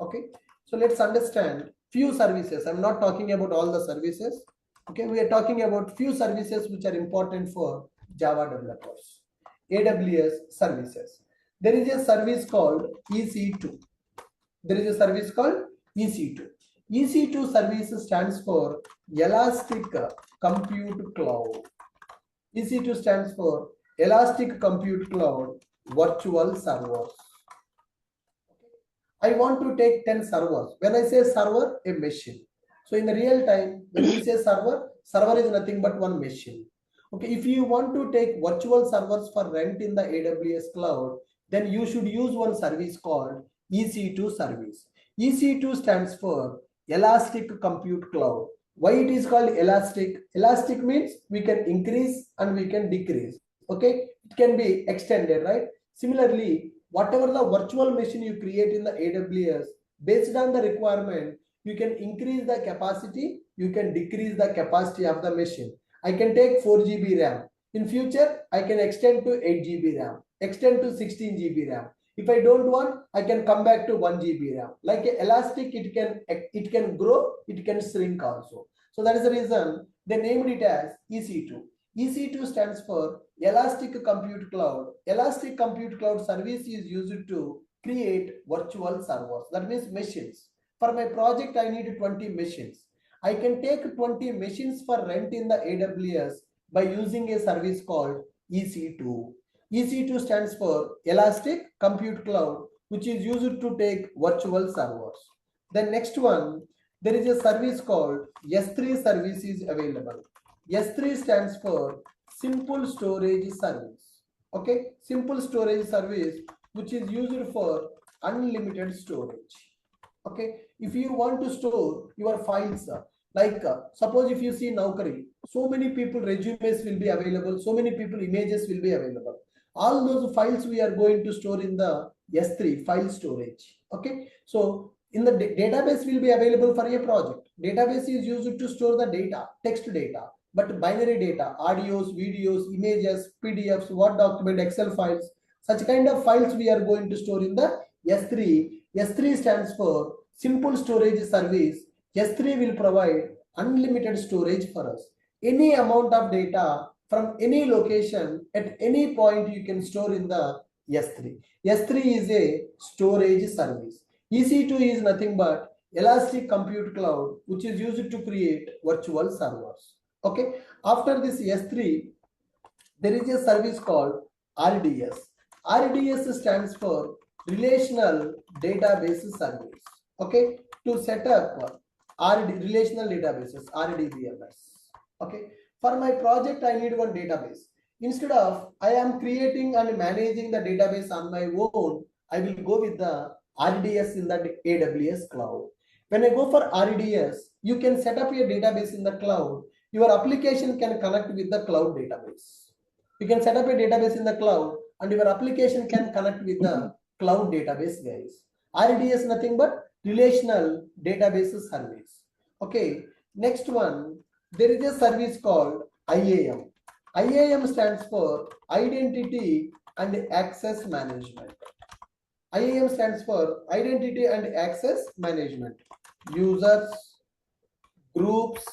Okay. So let's understand few services. I'm not talking about all the services. Okay, we are talking about few services which are important for Java developers. AWS services. There is a service called EC2. There is a service called EC2. EC2 service stands for Elastic Compute Cloud. EC2 stands for Elastic Compute Cloud Virtual Servers. I want to take 10 servers. When I say server, a machine. So in the real time, when we say server, server is nothing but one machine. Okay, if you want to take virtual servers for rent in the AWS cloud, then you should use one service called EC2 service. EC2 stands for Elastic Compute Cloud. Why it is called Elastic? Elastic means we can increase and we can decrease. Okay, it can be extended, right? Similarly, whatever the virtual machine you create in the AWS, based on the requirement, you can increase the capacity, you can decrease the capacity of the machine. I can take 4 GB RAM. In future, I can extend to 8 GB RAM, extend to 16 GB RAM. If I don't want, I can come back to 1 GB RAM. Like Elastic, it can grow, it can shrink also. So that is the reason they named it as EC2. EC2 stands for Elastic Compute Cloud. Elastic Compute Cloud service is used to create virtual servers. That means machines. For my project, I need 20 machines. I can take 20 machines for rent in the AWS by using a service called EC2. EC2 stands for Elastic Compute Cloud, which is used to take virtual servers. The next one, there is a service called S3 service is available. S3 stands for Simple Storage Service. Okay, Simple Storage Service, which is used for unlimited storage. Okay, if you want to store your files, like suppose if you see Naukri, so many people resumes will be available, so many people images will be available. All those files we are going to store in the S3 file storage. Okay, so in the database will be available for a project. Database is used to store the data, text data, but binary data, audios, videos, images, PDFs, Word document, Excel files, such kind of files we are going to store in the S3. S3 stands for Simple Storage Service. S3 will provide unlimited storage for us. Any amount of data from any location at any point you can store in the S3. S3 is a storage service. EC2 is nothing but Elastic Compute Cloud, which is used to create virtual servers. Okay. After this S3, there is a service called RDS. RDS stands for Relational Database Service. Okay. To set up relational databases, RDBMS. Okay. For my project, I need one database. Instead of I am creating and managing the database on my own, I will go with the RDS in the AWS cloud. When I go for RDS, you can set up your database in the cloud. Your application can connect with the cloud database. You can set up a database in the cloud and your application can connect with the cloud database guys. RDS nothing but relational database service. Okay, next one, there is a service called IAM. IAM stands for Identity and Access Management. IAM stands for Identity and Access Management. Users, groups,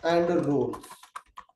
and roles.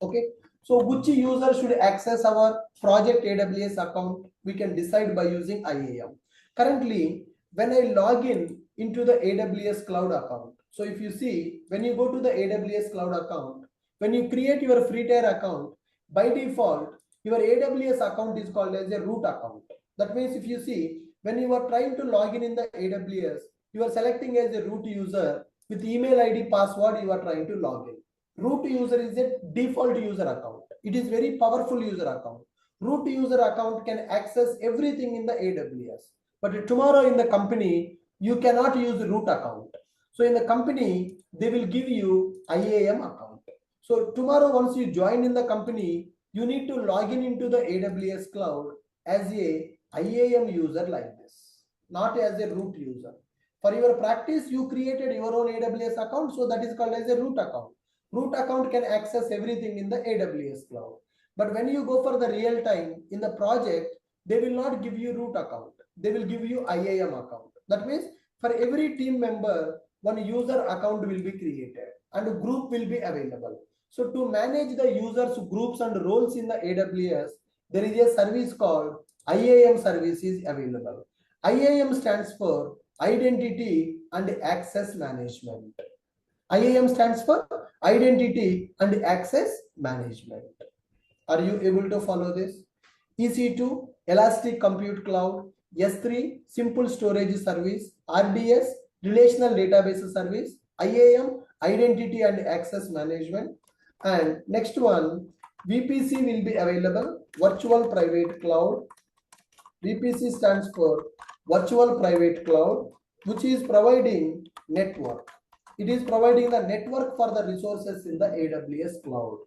Okay, so which user should access our project AWS account? We can decide by using IAM. Currently, when I log in into the AWS cloud account, so if you see, when you go to the AWS cloud account, when you create your free tier account, by default, your AWS account is called as a root account. That means if you see, when you are trying to log in the AWS, you are selecting as a root user with email ID password you are trying to log in. Root user is a default user account. It is very powerful user account. Root user account can access everything in the AWS. But tomorrow in the company, you cannot use root account. So in the company, they will give you IAM account. So tomorrow once you join in the company, you need to log in into the AWS cloud as a IAM user like this, not as a root user. For your practice, you created your own AWS account, so that is called as a root account. Root account can access everything in the AWS cloud. But when you go for the real time in the project, they will not give you root account. They will give you IAM account. That means for every team member, one user account will be created and a group will be available. So to manage the users, groups and roles in the AWS, there is a service called IAM service is available. IAM stands for Identity and Access Management. IAM stands for Identity and Access Management. Are you able to follow this? EC2, Elastic Compute Cloud. S3, Simple Storage Service. RDS, Relational Database Service. IAM, Identity and Access Management. And next one, VPC will be available, Virtual Private Cloud. VPC stands for Virtual Private Cloud, which is providing network. It is providing the network for the resources in the AWS cloud.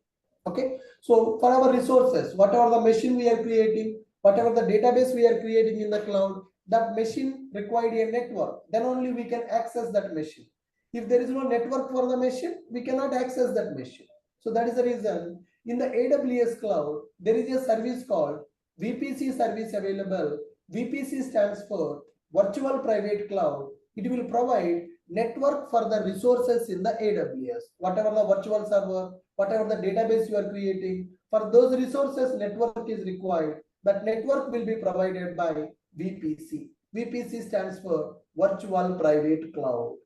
Okay, so for our resources, whatever the machine we are creating, whatever the database we are creating in the cloud, that machine required a network. Then only we can access that machine. If there is no network for the machine, we cannot access that machine. So that is the reason in the AWS cloud, there is a service called VPC service available. VPC stands for Virtual Private Cloud. It will provide network for the resources in the AWS. Whatever the virtual server, whatever the database you are creating, for those resources, network is required. That network will be provided by VPC. VPC stands for Virtual Private Cloud.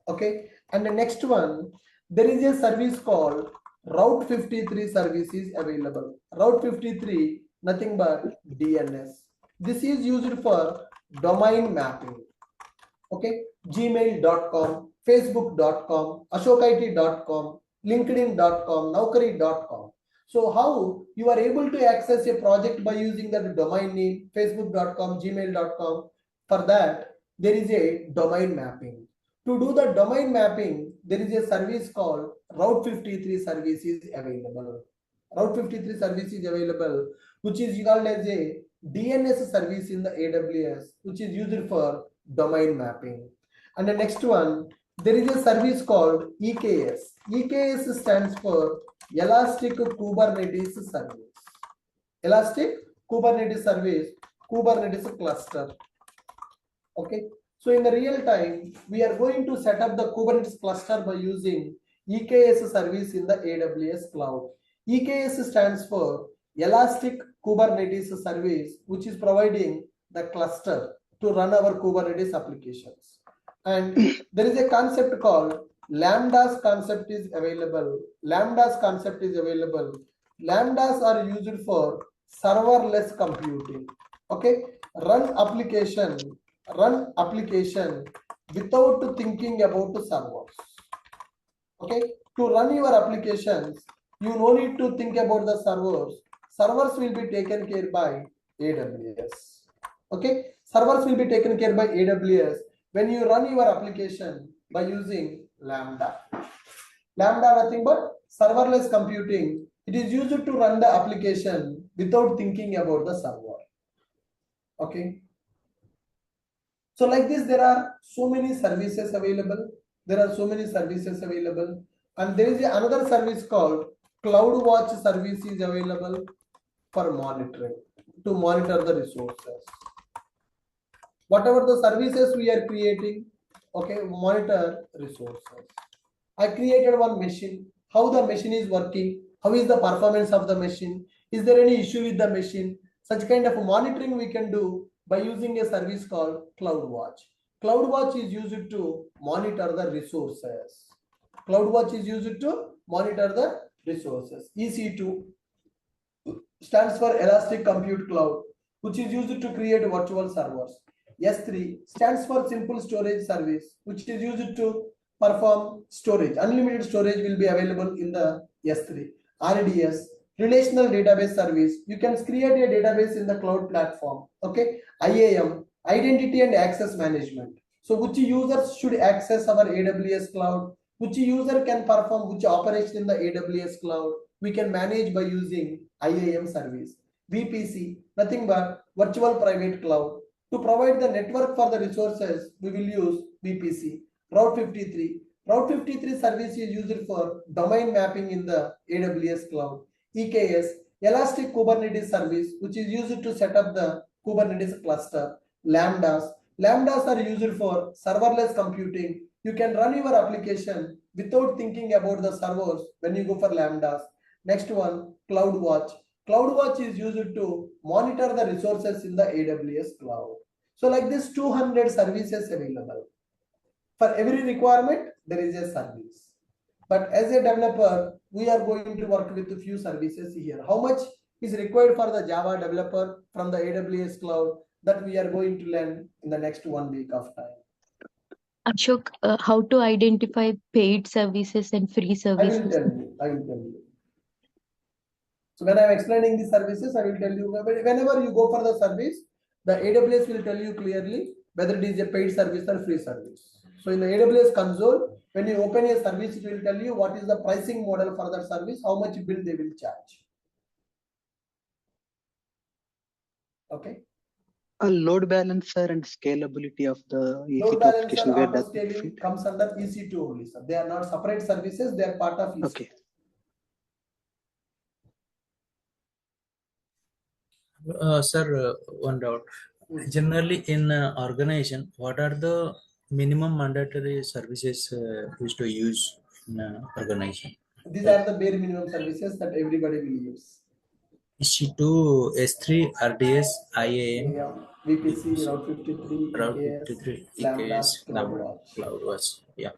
Okay, and the next one, there is a service called Route 53 service is available. Route 53, nothing but DNS. This is used for domain mapping. Okay, gmail.com, facebook.com, ashokit.com, linkedin.com, naukari.com. So how you are able to access a project by using that domain name, facebook.com, gmail.com. For that, there is a domain mapping. To do the domain mapping, there is a service called Route 53 service is available. Route 53 service is available, which is called as a DNS service in the AWS, which is used for domain mapping. And the next one, there is a service called EKS. EKS stands for Elastic Kubernetes Service. Elastic Kubernetes Service, Kubernetes cluster. Okay. So in the real time, we are going to set up the Kubernetes cluster by using EKS service in the AWS cloud. EKS stands for Elastic Kubernetes service, which is providing the cluster to run our Kubernetes applications. And there is a concept called Lambdas concept is available. Lambdas concept is available. Lambdas are used for serverless computing. Okay, run application without thinking about the servers. Okay, to run your applications, you no need to think about the servers. Servers will be taken care by AWS. Okay, servers will be taken care by AWS when you run your application by using Lambda. Lambda nothing but serverless computing. It is used to run the application without thinking about the server. Okay. So like this, there are so many services available. And there is another service called CloudWatch service is available for monitoring, to monitor the resources. Whatever the services we are creating, okay, monitor resources. I created one machine, how the machine is working, how is the performance of the machine, is there any issue with the machine? Such kind of monitoring we can do by using a service called CloudWatch. CloudWatch is used to monitor the resources. CloudWatch is used to monitor the resources. EC2 stands for Elastic Compute Cloud, which is used to create virtual servers. S3 stands for Simple Storage Service, which is used to perform storage. Unlimited storage will be available in the S3. RDS, Relational Database Service. You can create a database in the cloud platform. Okay. IAM, Identity and Access Management. So which users should access our AWS cloud? Which user can perform which operation in the AWS cloud? We can manage by using IAM service. VPC, nothing but Virtual Private Cloud. To provide the network for the resources, we will use VPC. Route 53. Route 53 service is used for domain mapping in the AWS cloud. EKS, Elastic Kubernetes service, which is used to set up the Kubernetes cluster. Lambdas. Lambdas are used for serverless computing. You can run your application without thinking about the servers when you go for Lambdas. Next one, CloudWatch. CloudWatch is used to monitor the resources in the AWS cloud. So like this 200 services available. For every requirement, there is a service. But as a developer, we are going to work with a few services here. How much is required for the Java developer from the AWS cloud, that we are going to learn in the next 1 week of time. Ashok, how to identify paid services and free services? I will tell you. So when I am explaining the services, I will tell you, whenever you go for the service, the AWS will tell you clearly whether it is a paid service or free service. So in the AWS console, when you open a service, it will tell you what is the pricing model for that service, how much bill they will charge. Okay. A load balancer and scalability of the Load EC2 balancer application, where auto does it scaling fit? comes under EC2 only, sir. They are not separate services, they are part of EC2. Okay. Sir, one doubt. Generally, in organization, what are the minimum mandatory services used to use in organization? These are the bare minimum services that everybody will use. EC2, S3, RDS, IAM, Yeah, VPC, Route 53, Route EKS, 53, Lambdas, EKS, Lambda, CloudWatch. CloudWatch. Yeah.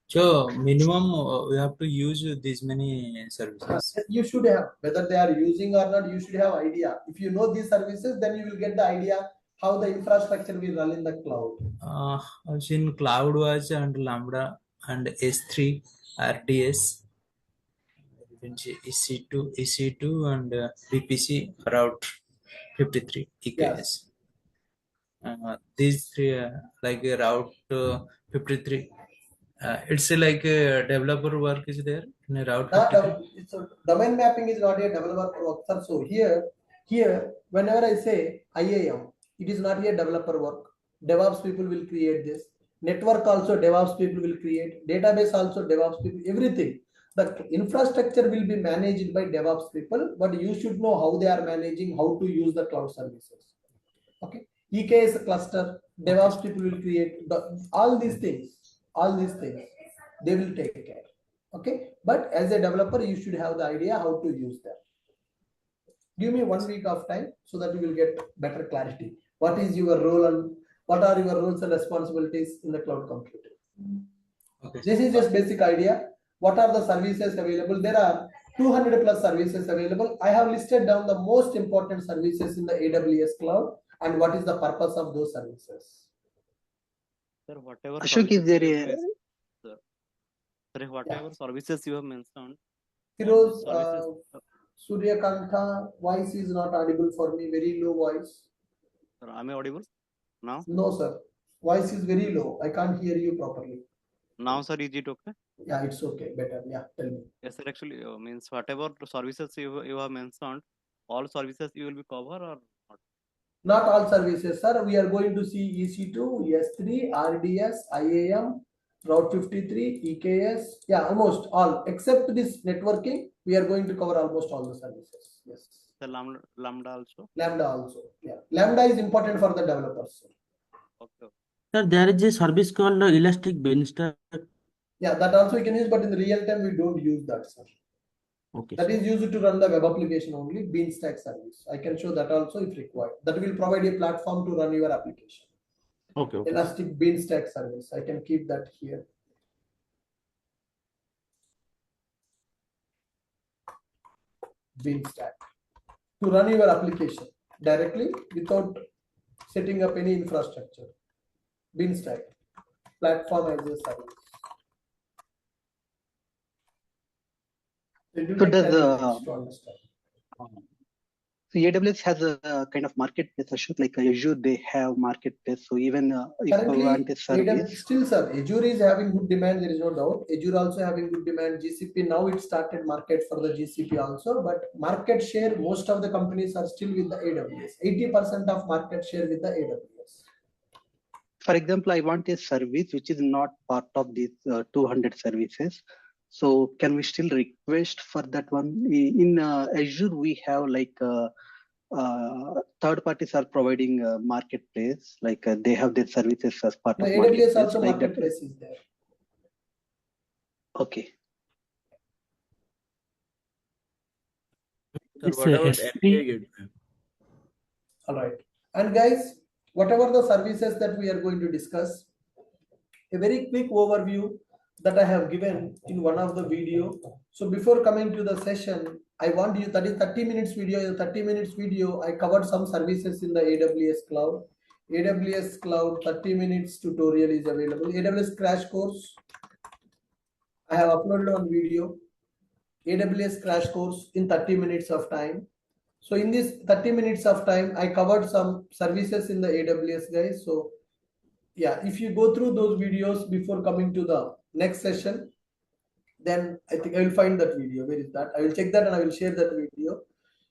So minimum we have to use these many services. You should have, whether they are using or not, you should have idea. If you know these services, then you will get the idea how the infrastructure will run in the cloud. I've seen CloudWatch and Lambda and S3, RDS, EC2 and VPC, Route 53, EKS. Yes. These three, like Route 53. It's like a developer work is there in a Route 53. So domain mapping is not a developer work, sir. So here, whenever I say IAM, it is not a developer work. DevOps people will create this. Network also DevOps people will create. Database also DevOps people. Everything. The infrastructure will be managed by DevOps people, but you should know how they are managing, how to use the cloud services. Okay. EKS cluster, DevOps people will create all these things. They will take care. Okay. But as a developer, you should have the idea how to use them. Give me 1 week of time so that you will get better clarity. What is your role and what are your roles and responsibilities in the cloud computing? Okay. This is just basic idea. What are the services available? There are 200 plus services available. I have listed down the most important services in the AWS cloud and what is the purpose of those services. Sir, whatever Ashok, is there a whatever services you have mentioned, Firoz, services. Suryakanta, voice is not audible for me, very low voice. Sir, am I audible now? No, sir. Voice is very low. I can't hear you properly. Now, sir, is it okay? Yeah, it's okay. Better. Yeah, tell me. Yes, sir. Actually, means whatever services you have mentioned, all services you will be cover or not? Not all services, sir. We are going to see EC2, S3, RDS, IAM, Route 53, EKS. Yeah, almost all. Except this networking, we are going to cover almost all the services. Yes. The Lambda also? Lambda also. Yeah. Lambda is important for the developers. Sir. Okay. Sir, there is a service called Elastic Beanstalk. Yeah, that also you can use, but in the real time, we don't use that, sir. Okay. That is used to run the web application only, Beanstalk service. I can show that also if required. That will provide a platform to run your application. Okay. Okay. Elastic Beanstalk service. I can keep that here. Beanstalk. To run your application directly without setting up any infrastructure. Beanstalk. Platform as a service. So does so AWS has a kind of marketplace, Ashok, like Azure, they have marketplace. So even if I want a service, still, sir, Azure is having good demand. There is no doubt. Azure also having good demand. GCP now it started market for the GCP also, but market share most of the companies are still with the AWS. 80% of market share with the AWS. For example, I want a service which is not part of these 200 services. So can we still request for that one? In Azure, we have like third parties are providing a marketplace, like they have their services as part of AWS marketplace. also Like marketplace is there. Okay. Sir, what about API gateway? All right. And guys, whatever the services that we are going to discuss, a very quick overview that I have given in one of the video. So before coming to the session, I want you, that is 30 minutes video. In 30 minutes video, I covered some services in the AWS cloud. AWS cloud 30 minutes tutorial is available. AWS crash course, I have uploaded on video. AWS crash course in 30 minutes of time. So in this 30 minutes of time, I covered some services in the AWS, guys. So yeah, if you go through those videos before coming to the next session, then I think I will find that video. Where is that? I will check that and I will share that video.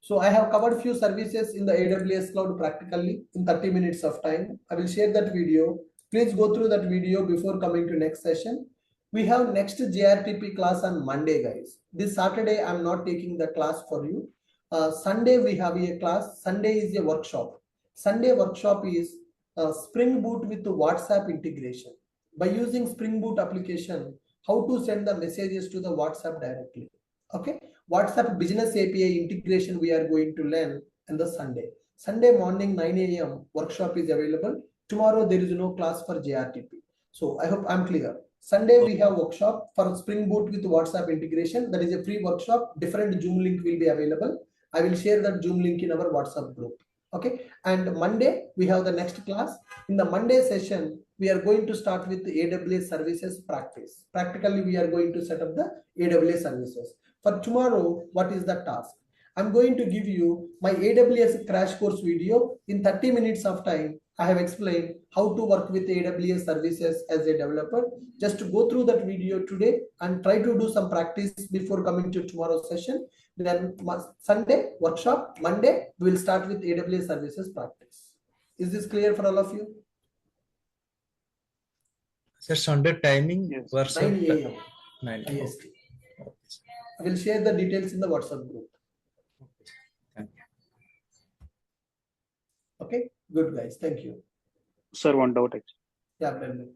So I have covered few services in the AWS cloud practically in 30 minutes of time. I will share that video. Please go through that video before coming to next session. We have next JRTP class on Monday, guys. This Saturday, I'm not taking the class for you. Sunday, we have a class. Sunday is a workshop. Sunday workshop is Spring Boot with WhatsApp integration. By using Spring Boot application, how to send the messages to the WhatsApp directly. Okay, WhatsApp business API integration we are going to learn on the Sunday. Sunday morning 9 a.m. workshop is available. Tomorrow there is no class for JRTP. So I hope I'm clear. Sunday we have workshop for Spring Boot with WhatsApp integration. That is a free workshop. Different Zoom link will be available. I will share that Zoom link in our WhatsApp group. Okay, and Monday we have the next class. In the Monday session, we are going to start with the AWS services practice. Practically, we are going to set up the AWS services. For tomorrow, what is the task? I'm going to give you my AWS crash course video in 30 minutes of time. I have explained how to work with AWS services as a developer. Just to go through that video today and try to do some practice before coming to tomorrow's session. Then Sunday workshop, Monday we will start with AWS services practice. Is this clear for all of you? Sir, Sunday timing? Yes. Workshop 9 a.m. 9 IST. Okay. I will share the details in the WhatsApp group. Thank you. Okay, good guys. Thank you. Sir, one doubt actually. Yeah, Brandon.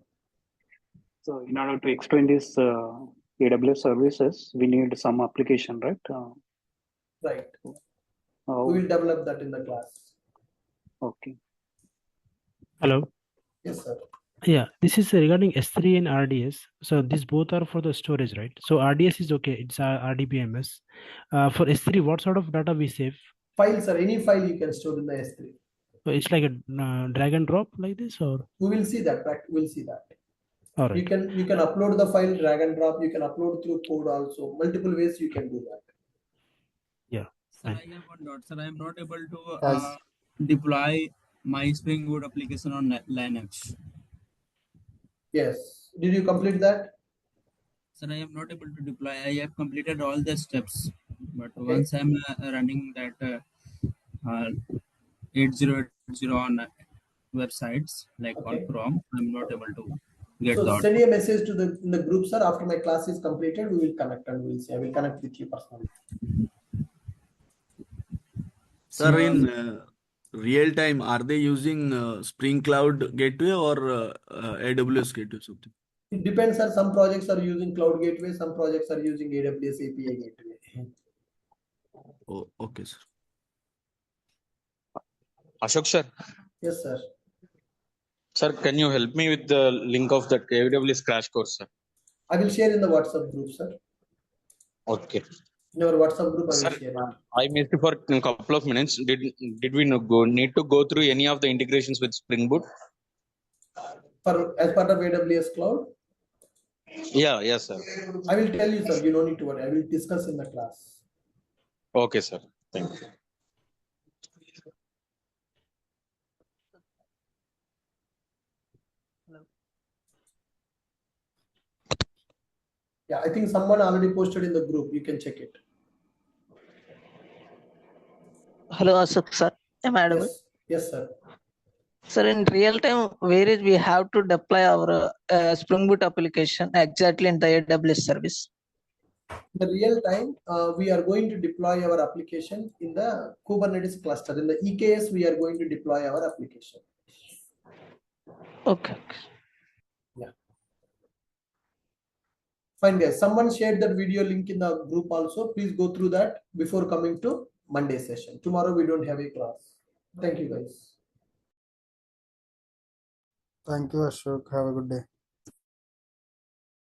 So in order to explain this AWS services, we need some application, right? Right. We will develop that in the class. Okay. Hello. Yes, sir. Yeah, this is regarding S3 and RDS. So these both are for the storage, right? So RDS is okay. It's RDBMS. For S3, what sort of data we save? Files, or any file you can store in the S3. So it's like a drag and drop like this, or? We will see that. We'll see that. All right. You can upload the file, drag and drop. You can upload through code also. Multiple ways you can do that. Yeah. Sir, I have one doubt. Sir, I am not able to As deploy my Spring Boot application on Linux. Yes. Did you complete that? Sir, I am not able to deploy. I have completed all the steps, but Okay. once I am running that 8080 on websites like on Okay. Chrome, I am not able to get So the send output. me a message to the group, sir. After my class is completed, we will connect and we will see. I will connect with you personally. Sir, in real time, are they using Spring Cloud Gateway or AWS Gateway something? It depends, sir. Some projects are using Cloud Gateway. Some projects are using AWS API Gateway. Oh, okay, sir. Ashok sir. Yes, sir. Sir, can you help me with the link of that AWS crash course, sir? I will share in the WhatsApp group, sir. Okay. In our WhatsApp group, I will Sir, share it. I missed for a couple of minutes. Did we need to go through any of the integrations with Spring Boot? As part of AWS Cloud? Yeah, yes, sir. I will tell you, sir. You don't need to worry. I will discuss in the class. Okay, sir. Thank you. Yeah, I think someone already posted in the group. You can check it. Hello, Ashok sir. Am I audible? Yes, yes, sir. Sir, in real time, where is we have to deploy our Spring Boot application exactly in the AWS service? In the real time, we are going to deploy our application in the Kubernetes cluster. In the EKS, we are going to deploy our application. Okay. Yeah. Fine, guys. Someone shared that video link in the group also. Please go through that before coming to Monday session. Tomorrow we don't have a class. Thank you, guys. thank you, Ashok. Have a good day.